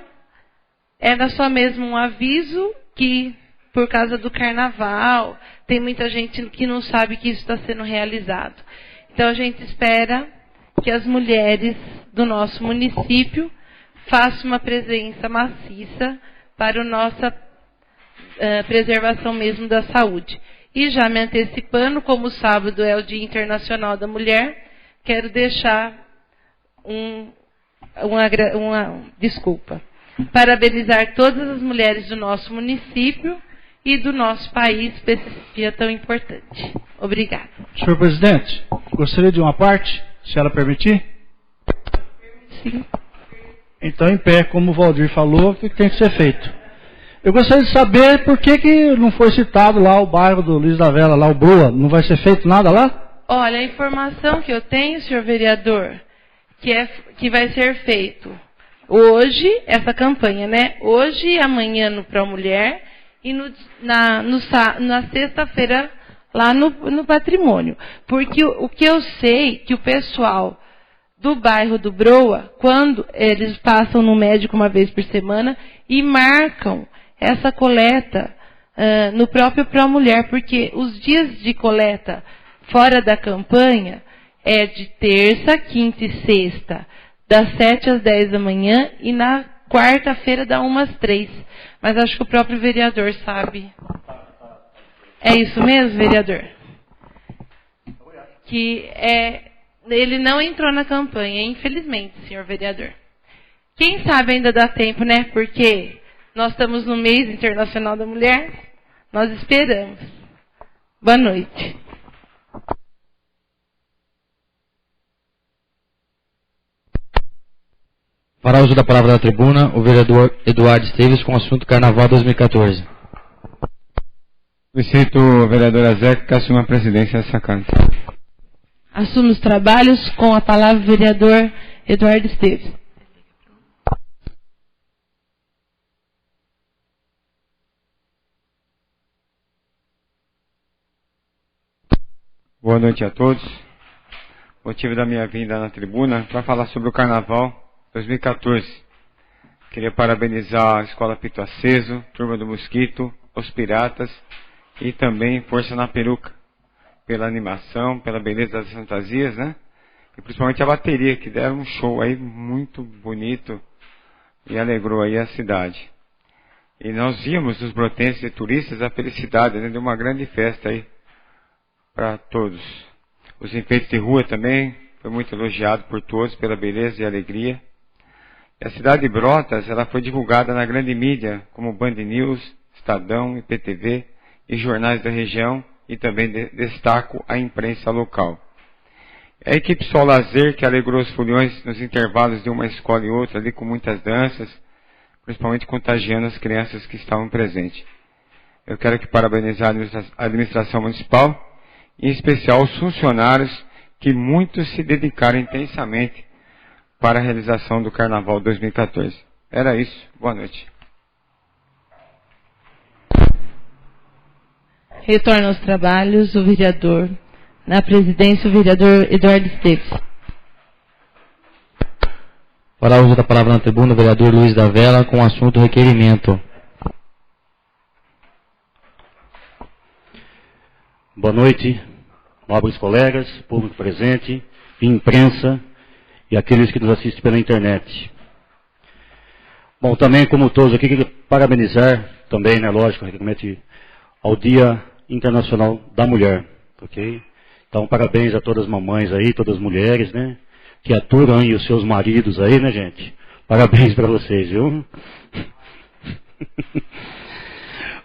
era só mesmo um aviso que, por causa do carnaval, tem muita gente que não sabe que isso está sendo realizado. Então, a gente espera que as mulheres do nosso município façam uma presença maciça para a nossa preservação mesmo da saúde. E já me antecipando, como sábado é o Dia Internacional da Mulher, quero deixar parabenizar todas as mulheres do nosso município e do nosso país por esse dia tão importante. Obrigada. Senhor presidente, gostaria de uma parte, se ela permitir? Sim. Então, em pé, como o Valdir falou, o que tem que ser feito? Eu gostaria de saber por que não foi citado lá o bairro do Luiz da Vela, lá o Broa. Não vai ser feito nada lá? Olha, a informação que eu tenho, senhor vereador, que vai ser feito hoje, essa campanha, né? Hoje e amanhã no Promulher e na sexta-feira lá no Patrimônio. Porque o que eu sei que o pessoal do bairro do Broa, quando eles passam no médico uma vez por semana e marcam essa coleta no próprio Promulher, porque os dias de coleta fora da campanha é de terça, quinta e sexta, das 7 às 10 da manhã, e na quarta-feira da 1 às 3. Mas acho que o próprio vereador sabe. É isso mesmo, vereador? Que ele não entrou na campanha, infelizmente, senhor vereador. Quem sabe ainda dá tempo, né? Porque nós estamos no mês internacional da mulher, nós esperamos. Boa noite. Fará uso da palavra da tribuna o vereador Eduardo Esteves com o assunto Carnaval 2014. Solicito o vereador Azek que assuma a presidência dessa casa. Assume os trabalhos com a palavra o vereador Eduardo Esteves. Boa noite a todos. Motivo da minha vinda na tribuna para falar sobre o Carnaval 2014. Queria parabenizar a Escola Pito Aceso, Turma do Mosquito, os Piratas e também Força na Peruca, pela animação, pela beleza das fantasias, né? E principalmente a bateria, que deram um show aí muito bonito e alegrou aí a cidade. E nós vimos nos brotenses e turistas a felicidade, né, de uma grande festa aí para todos. Os enfeites de rua também foi muito elogiado por todos pela beleza e alegria. E a cidade de Brotas, ela foi divulgada na grande mídia, como Band News, Estadão, IPTV e jornais da região, e também destaco a imprensa local. A equipe Sol Lazer, que alegrou os foliões nos intervalos de uma escola e outra, ali com muitas danças, principalmente contagiando as crianças que estavam presentes. Eu quero aqui parabenizar a administração municipal, em especial os funcionários que muitos se dedicaram intensamente para a realização do Carnaval 2014. Era isso. Boa noite. Retorna aos trabalhos o vereador. Na presidência, o vereador Eduardo Esteves. Para uso da palavra na tribuna, o vereador Luiz da Vela, com o assunto requerimento. Boa noite, nobres colegas, público presente, imprensa e aqueles que nos assistem pela internet. Bom, também, como todos aqui, quero parabenizar também, né, lógico, realmente, ao Dia Internacional da Mulher, ok? Então, parabéns a todas as mamães aí, todas as mulheres, né, que aturam aí os seus maridos aí, né, gente? Parabéns para vocês, viu?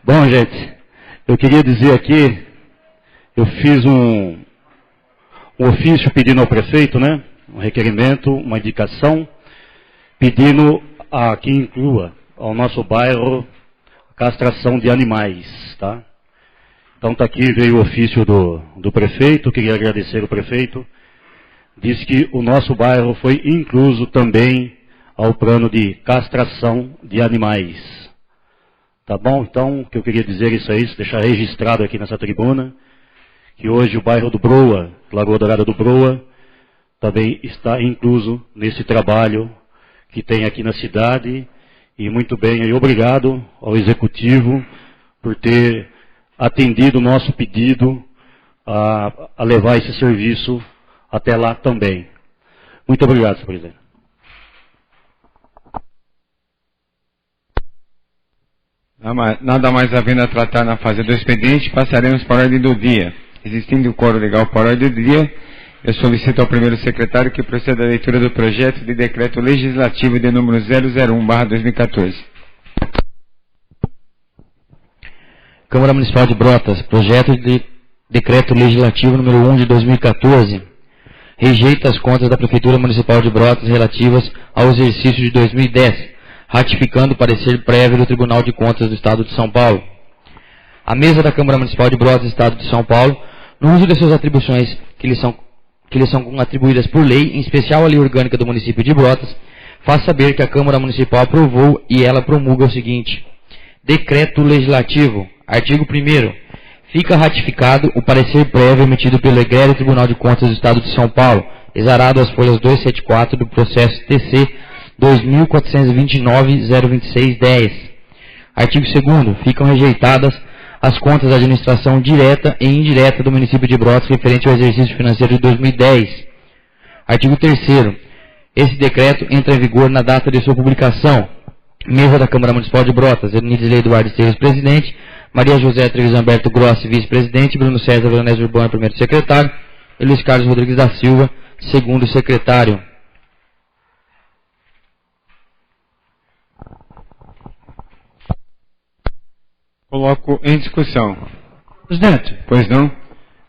Bom, gente, eu queria dizer aqui, eu fiz um ofício pedindo ao prefeito, né, um requerimento, uma indicação, pedindo a que inclua ao nosso bairro castração de animais, tá? Então está aqui, veio o ofício do prefeito, queria agradecer o prefeito, diz que o nosso bairro foi incluso também ao plano de castração de animais. Tá bom? Então, o que eu queria dizer isso aí, deixar registrado aqui nessa tribuna, que hoje o bairro do Broa, Lagoa Dourada do Broa, também está incluso nesse trabalho que tem aqui na cidade, e muito bem, e obrigado ao Executivo por ter atendido o nosso pedido a levar esse serviço até lá também. Muito obrigado, senhor presidente. Nada mais havendo a tratar na fase do expediente, passaremos para a ordem do dia. Existindo o quórum legal para a ordem do dia, eu solicito ao primeiro secretário que proceda à leitura do projeto de decreto legislativo de número 001/2014. Câmara Municipal de Brotas, projeto de decreto legislativo número 1 de 2014, rejeita as contas da Prefeitura Municipal de Brotas relativas ao exercício de 2010, ratificando o parecer prévio do Tribunal de Contas do Estado de São Paulo. A mesa da Câmara Municipal de Brotas, Estado de São Paulo, no uso de suas atribuições que lhe são atribuídas por lei, em especial a lei orgânica do município de Brotas, faz saber que a Câmara Municipal aprovou e ela promulga o seguinte: Decreto Legislativo, artigo 1º, fica ratificado o parecer prévio emitido pelo Egrégio Tribunal de Contas do Estado de São Paulo, exarado as folhas 274 do processo TC 2429.026.10. Artigo 2º, ficam rejeitadas as contas da administração direta e indireta do município de Brotas referente ao exercício financeiro de 2010. Artigo 3º, esse decreto entra em vigor na data de sua publicação. Mesa da Câmara Municipal de Brotas, Nidsley Eduardo Esteves, presidente, Maria José Trevisan Alberto Grossi, vice-presidente, Bruno César Veronese Urbano, primeiro secretário, e Luiz Carlos Rodrigues da Silva, segundo secretário. Coloco em discussão. Presidente. Pois não?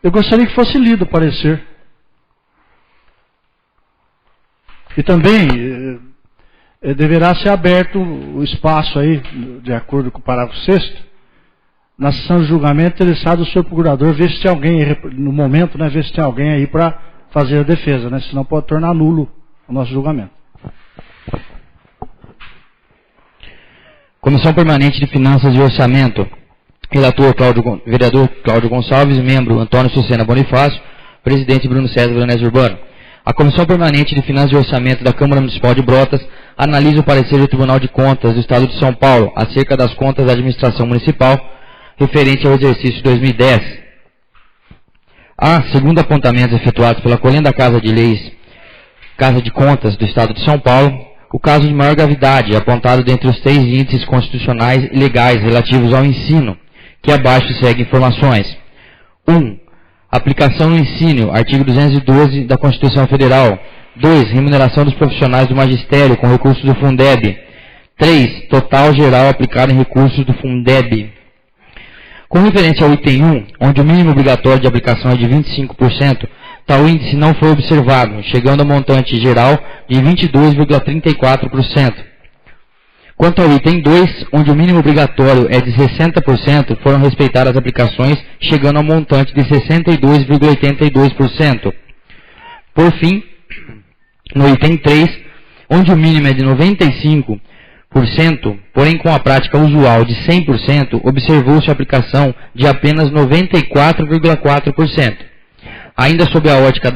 Eu gostaria que fosse lido o parecer. E também deverá ser aberto o espaço aí, de acordo com o parágrafo 6º, na sessão de julgamento, interessado o senhor procurador ver se tem alguém, no momento, né, ver se tem alguém aí para fazer a defesa, né, senão pode tornar nulo o nosso julgamento. Comissão Permanente de Finanças e Orçamento. Relator vereador Cláudio Gonçalves, membro Antônio Sucena Bonifácio, presidente Bruno César Veronese Urbano. A Comissão Permanente de Finanças e Orçamento da Câmara Municipal de Brotas analisa o parecer do Tribunal de Contas do Estado de São Paulo acerca das contas da administração municipal referente ao exercício 2010. Segundo apontamentos efetuados pela Colenda Casa de Leis, Casa de Contas do Estado de São Paulo, o caso de maior gravidade apontado dentre os 3 índices constitucionais e legais relativos ao ensino, que abaixo segue informações. 1. Aplicação no ensino, artigo 212 da Constituição Federal. 2. Remuneração dos profissionais do magistério com recursos do Fundeb. 3. Total geral aplicado em recursos do Fundeb. Com referência ao item 1, onde o mínimo obrigatório de aplicação é de 25%, tal índice não foi observado, chegando ao montante geral de 22,34%. Quanto ao item 2, onde o mínimo obrigatório é de 60%, foram respeitadas as aplicações, chegando ao montante de 62,82%. Por fim, no item 3, onde o mínimo é de 95%, porém com a prática usual de 100%, observou-se a aplicação de apenas 94,4%. Ainda sob a ótica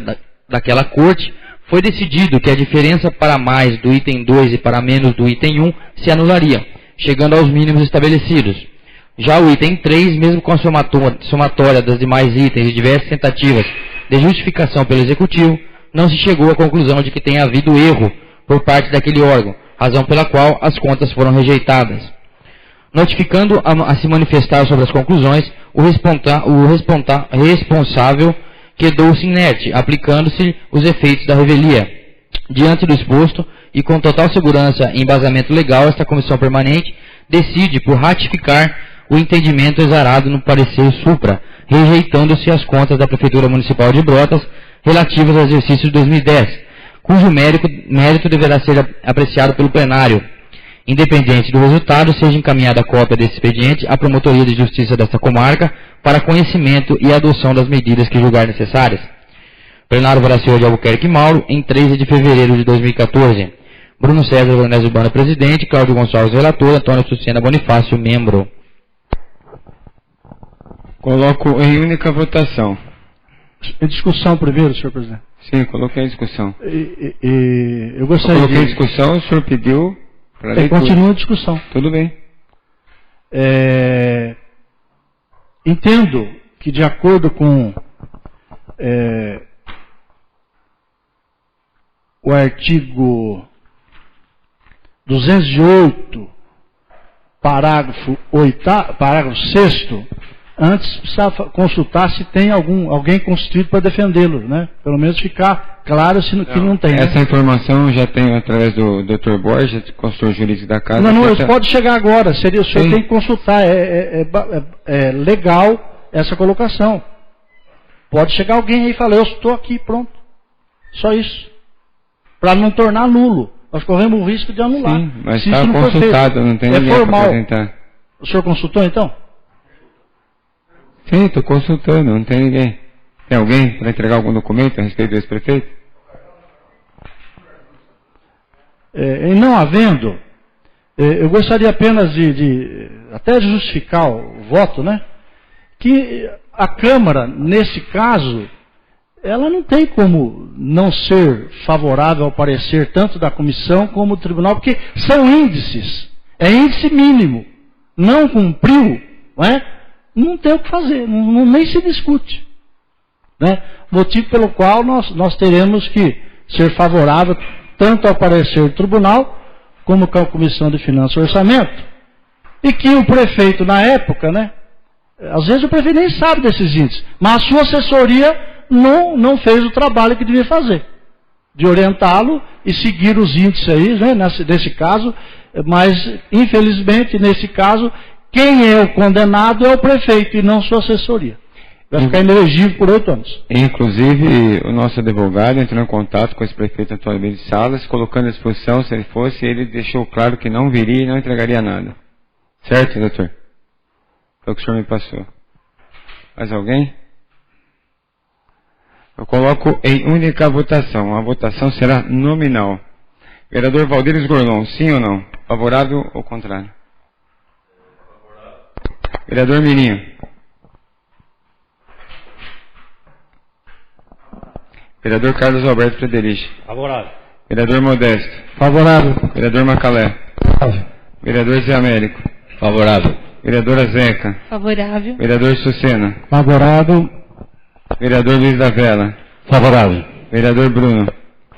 daquela corte, foi decidido que a diferença para mais do item 2 e para menos do item 1 se anularia, chegando aos mínimos estabelecidos. Já o item 3, mesmo com a somatória das demais itens e diversas tentativas de justificação pelo Executivo, não se chegou à conclusão de que tenha havido erro por parte daquele órgão, razão pela qual as contas foram rejeitadas. Notificando a se manifestar sobre as conclusões, o responsável quedou-se inerte, aplicando-se os efeitos da revelia. Diante do exposto, e com total segurança e embasamento legal, esta comissão permanente decide por ratificar o entendimento exarado no parecer supra, rejeitando-se as contas da Prefeitura Municipal de Brotas relativas ao exercício de 2010, cujo mérito deverá ser apreciado pelo plenário. Independente do resultado, seja encaminhada a cópia desse expediente à Promotoria de Justiça desta comarca para conhecimento e adoção das medidas que julgar necessárias. Plenário Varaciolo de Albuquerque Mauro, em 13 de fevereiro de 2014. Bruno César Veronese Urbano, presidente. Cláudio Gonçalves, relator. Antônio Sucena Bonifácio, membro. Coloco em única votação. Em discussão primeiro, senhor presidente. Sim, coloquei em discussão. Eu gostaria coloquei em discussão, o senhor pediu para leitura. Continua a discussão. Tudo bem. Entendo que, de acordo com o artigo 208, parágrafo 6º, antes precisava consultar se tem alguém constituído para defendê-lo, né? Pelo menos ficar claro que não tem. Essa informação já tenho através do Dr. Borges, consultor jurídico da casa. Não, pode chegar agora. O senhor tem que consultar. É legal essa colocação. Pode chegar alguém aí e falar, eu estou aqui, pronto. Só isso. Para não tornar nulo. Nós corremos o risco de anular. Sim, mas está consultado, não tem ninguém para apresentar. O senhor consultou então? Sim, estou consultando, não tem ninguém. Tem alguém para entregar algum documento a respeito desse prefeito? E não havendo, eu gostaria apenas até de justificar o voto, né? Que a Câmara, nesse caso, ela não tem como não ser favorável ao parecer tanto da comissão como do tribunal, porque são índices. É índice mínimo. Não cumpriu, não é? Não tem o que fazer, nem se discute. Né? Motivo pelo qual nós teremos que ser favorável tanto ao parecer do tribunal, como com a Comissão de Finanças e Orçamento, e que o prefeito, na época, né, às vezes o prefeito nem sabe desses índices, mas a sua assessoria não fez o trabalho que devia fazer, de orientá-lo e seguir os índices aí, né, nesse caso, mas, infelizmente, nesse caso, quem é o condenado é o prefeito e não sua assessoria. Vai ficar inelegível por 8 anos. Inclusive, o nosso advogado entrou em contato com esse prefeito Antônio Benedito Salas, colocando à disposição, se ele fosse, ele deixou claro que não viria e não entregaria nada. Certo, doutor? Foi o que o senhor me passou. Mais alguém? Eu coloco em única votação. A votação será nominal. Vereador Valdeiros Gorlon, sim ou não? Favorável ou contrário? Vereador Mirinho. Vereador Carlos Alberto Frederici. Favorável. Vereador Modesto. Favorável. Vereador Macalé. Favorável. Vereador Zé Américo. Favorável. Vereadora Zeca. Favorável. Vereador Sucena. Favorável. Vereador Luiz da Vela. Favorável. Vereador Bruno.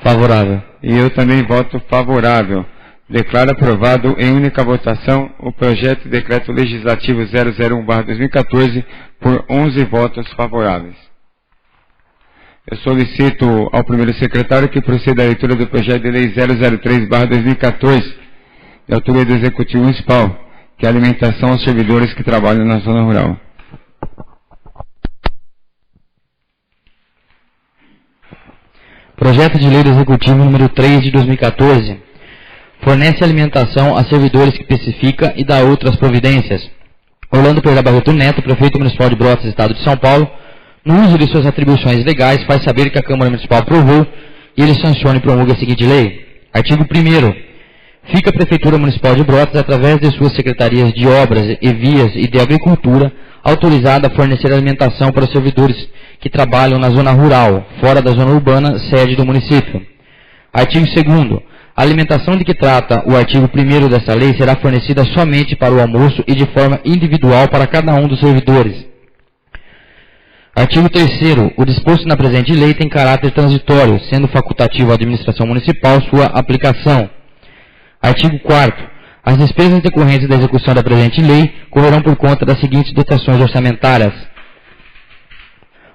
Favorável. E eu também voto favorável. Declaro aprovado em única votação o projeto de decreto legislativo 001/2014 por 11 votos favoráveis. Eu solicito ao primeiro secretário que proceda à leitura do projeto de lei 003/2014, de autoria do Executivo Municipal, que é a alimentação aos servidores que trabalham na zona rural. Projeto de lei do Executivo número 3 de 2014. fornece alimentação a servidores que especifica e dá outras providências. Orlando Pereira Barreto Neto, prefeito municipal de Brotas, Estado de São Paulo, no uso de suas atribuições legais, faz saber que a Câmara Municipal aprovou e ele sanciona e promulga a seguinte lei. Artigo 1º. Fica a Prefeitura Municipal de Brotas, através de suas secretarias de Obras e Vias e de Agricultura, autorizada a fornecer alimentação para os servidores que trabalham na zona rural, fora da zona urbana, sede do município. Artigo 2º. A alimentação de que trata o artigo 1º desta lei será fornecida somente para o almoço e de forma individual para cada um dos servidores. Artigo 3º. O disposto na presente lei tem caráter transitório, sendo facultativo à administração municipal sua aplicação. Artigo 4º. As despesas decorrentes da execução da presente lei correrão por conta das seguintes dotações orçamentárias: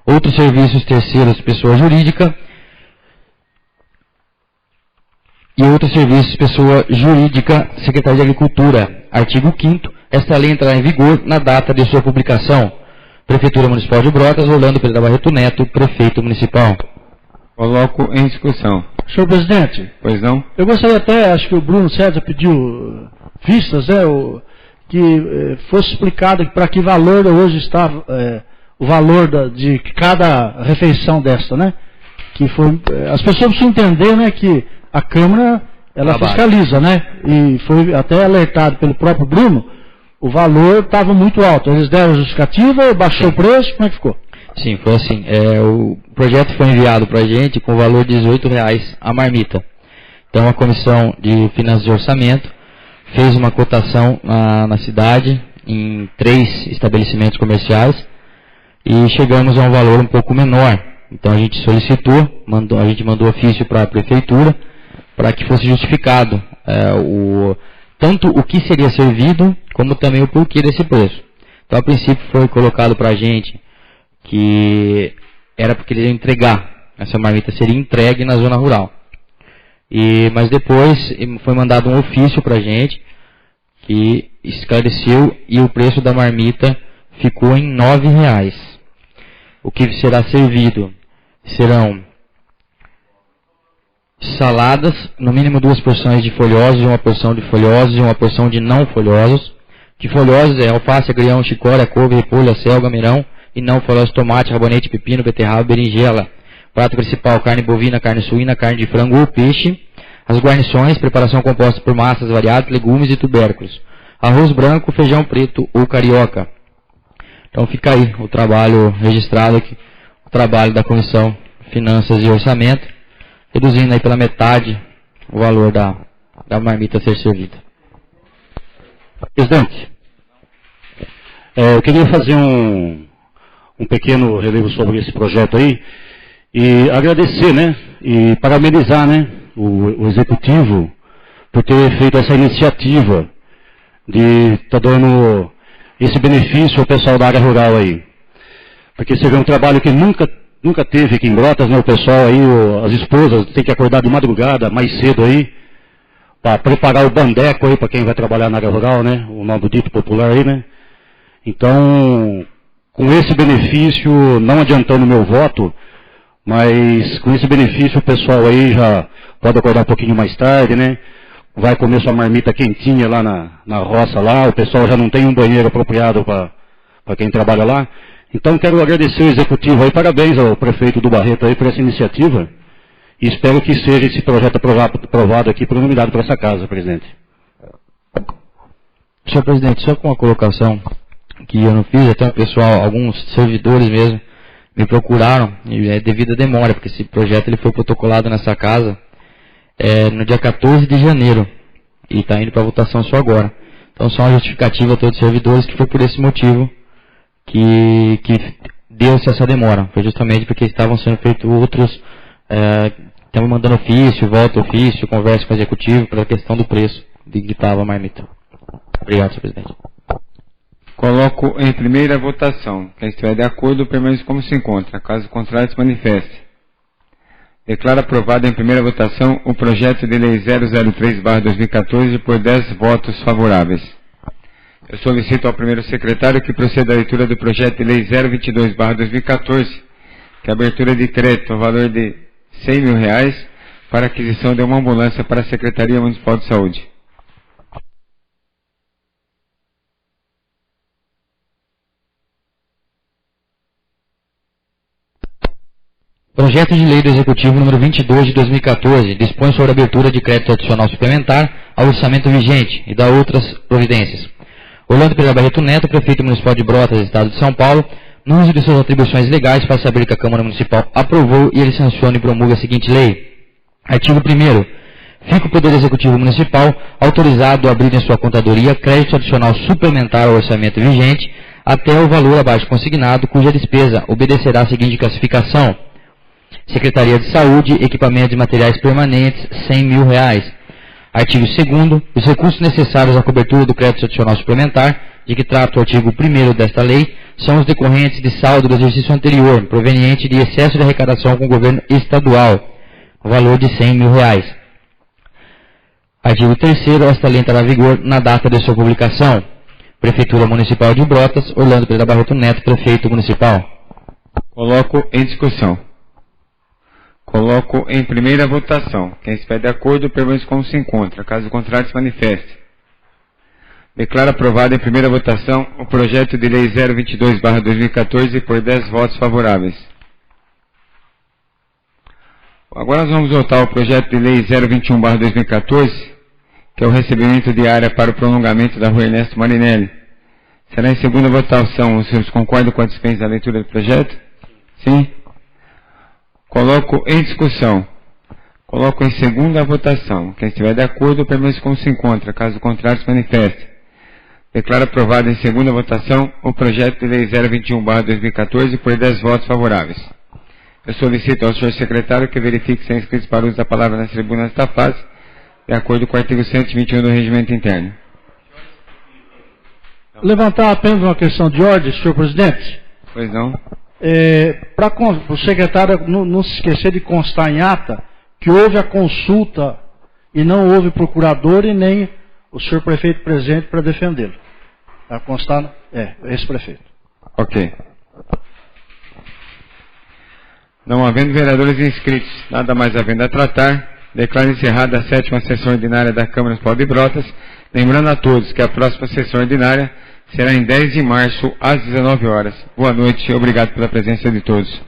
outros serviços terceiros, pessoa jurídica, e outros serviços, pessoa jurídica, Secretaria de Agricultura. Artigo 5º. Esta lei entrará em vigor na data de sua publicação. Prefeitura Municipal de Brotas, Orlando Pereira Barreto Neto, prefeito municipal. Coloco em discussão. Senhor presidente. Pois não? Eu gostaria até, acho que o Bruno César pediu vistas, que fosse explicado para que valor hoje está o valor de cada refeição desta, né? Que foi, as pessoas precisam entender, né, que a Câmara, ela fiscaliza, né? E foi até alertado pelo próprio Bruno, o valor estava muito alto. Eles deram a justificativa, baixou o preço, como é que ficou? Sim, foi assim. O projeto foi enviado para a gente com o valor de R$18 a marmita. Então a Comissão de Finanças e Orçamento fez uma cotação na cidade, em 3 estabelecimentos comerciais, e chegamos a um valor um pouco menor. Então a gente solicitou, a gente mandou ofício para a Prefeitura, para que fosse justificado tanto o que seria servido, como também o porquê desse preço. Então a princípio foi colocado para a gente que era porque ele ia entregar, essa marmita seria entregue na zona rural. Mas depois foi mandado um ofício para a gente, que esclareceu, e o preço da marmita ficou em R$9. O que será servido serão saladas, no mínimo 2 porções de folhosos, 1 porção de folhosos e 1 porção de não folhosos. De folhosos é alface, agrião, chicória, couve, repolho, selga, mirão, e não folhosos, tomate, rabanete, pepino, beterraba, berinjela. Prato principal: carne bovina, carne suína, carne de frango ou peixe. As guarnições: preparação composta por massas variadas, legumes e tubérculos. Arroz branco, feijão preto ou carioca. Então fica aí o trabalho registrado aqui, o trabalho da Comissão Finanças e Orçamento, reduzindo aí pela metade o valor da marmita a ser servida. Presidente, eu queria fazer um pequeno relevo sobre esse projeto aí e agradecer, né, e parabenizar, né, o Executivo por ter feito essa iniciativa de estar dando esse benefício ao pessoal da área rural aí. Porque você vê um trabalho que nunca teve aqui em Brotas, né, o pessoal aí, as esposas têm que acordar de madrugada, mais cedo aí, para preparar o bandeco aí para quem vai trabalhar na área rural, né, o nome do dito popular aí, né. Então, com esse benefício, não adiantando o meu voto, mas com esse benefício o pessoal aí já pode acordar um pouquinho mais tarde, né, vai comer sua marmita quentinha lá na roça lá, o pessoal já não tem um banheiro apropriado para quem trabalha lá. Então quero agradecer o Executivo aí, parabéns ao prefeito do Barreto aí por essa iniciativa, e espero que seja esse projeto aprovado aqui por unanimidade para essa casa, presidente. Senhor presidente, só com uma colocação que eu não fiz, até o pessoal, alguns servidores mesmo, me procuraram, devido à demora, porque esse projeto ele foi protocolado nessa casa no dia 14 de janeiro, e está indo para votação só agora. Então só uma justificativa a todos os servidores que foi por esse motivo que deu-se essa demora. Foi justamente porque estavam sendo feitos outros, estavam mandando ofício, volta ofício, conversa com o Executivo para a questão do preço de que estava a marmita. Obrigado, senhor presidente. Coloco em primeira votação. Quem estiver de acordo, permaneça como se encontra. Caso contrário, se manifeste. Declaro aprovado em primeira votação o projeto de lei 003/2014 por 10 votos favoráveis. Eu solicito ao primeiro secretário que proceda à leitura do projeto de lei 022/2014, que é a abertura de crédito ao valor de R$100.000 para a aquisição de uma ambulância para a Secretaria Municipal de Saúde. Projeto de Lei do Executivo número 22 de 2014 dispõe sobre a abertura de crédito adicional suplementar ao orçamento vigente e dá outras providências. Orlando Pereira Barreto Neto, prefeito municipal de Brotas, Estado de São Paulo, no uso de suas atribuições legais, faz saber que a Câmara Municipal aprovou e ele sanciona e promulga a seguinte lei. Artigo 1º. Fica o Poder Executivo Municipal autorizado a abrir em sua contadoria crédito adicional suplementar ao orçamento vigente até o valor abaixo consignado, cuja despesa obedecerá à seguinte classificação: Secretaria de Saúde, equipamentos e materiais permanentes, R$100 mil. Artigo 2º. Os recursos necessários à cobertura do crédito adicional suplementar, de que trata o artigo 1º desta lei, são os decorrentes de saldo do exercício anterior, proveniente de excesso de arrecadação com o governo estadual, no valor de R$100 mil. Artigo 3º. Esta lei entrará em vigor na data de sua publicação. Prefeitura Municipal de Brotas, Orlando Pereira Barreto Neto, prefeito municipal. Coloco em discussão. Coloco em primeira votação. Quem estiver de acordo, permaneça como se encontra. Caso contrário, se manifeste. Declaro aprovado em primeira votação o projeto de lei 022/2014 por 10 votos favoráveis. Agora nós vamos votar o projeto de lei 021/2014, que é o recebimento de área para o prolongamento da rua Ernesto Marinelli. Será em segunda votação. Os senhores concordam com a dispensa da leitura do projeto? Sim? Coloco em discussão. Coloco em segunda votação. Quem estiver de acordo, permaneça como se encontra. Caso contrário, se manifeste. Declaro aprovado em segunda votação o projeto de lei 021/2014 por 10 votos favoráveis. Eu solicito ao senhor secretário que verifique se é inscritos para o uso da palavra nas tribunas desta fase, de acordo com o artigo 121 do Regimento Interno. Levantar apenas uma questão de ordem, senhor presidente. Pois não? Para o secretário não se esquecer de constar em ata que houve a consulta e não houve procurador e nem o senhor prefeito presente para defendê-lo. Para constar, esse prefeito. Ok. Não havendo vereadores inscritos, nada mais havendo a tratar, declaro encerrada a 7ª sessão ordinária da Câmara Municipal de Brotas, lembrando a todos que a próxima sessão ordinária será em 10 de março, às 19 horas. Boa noite e obrigado pela presença de todos.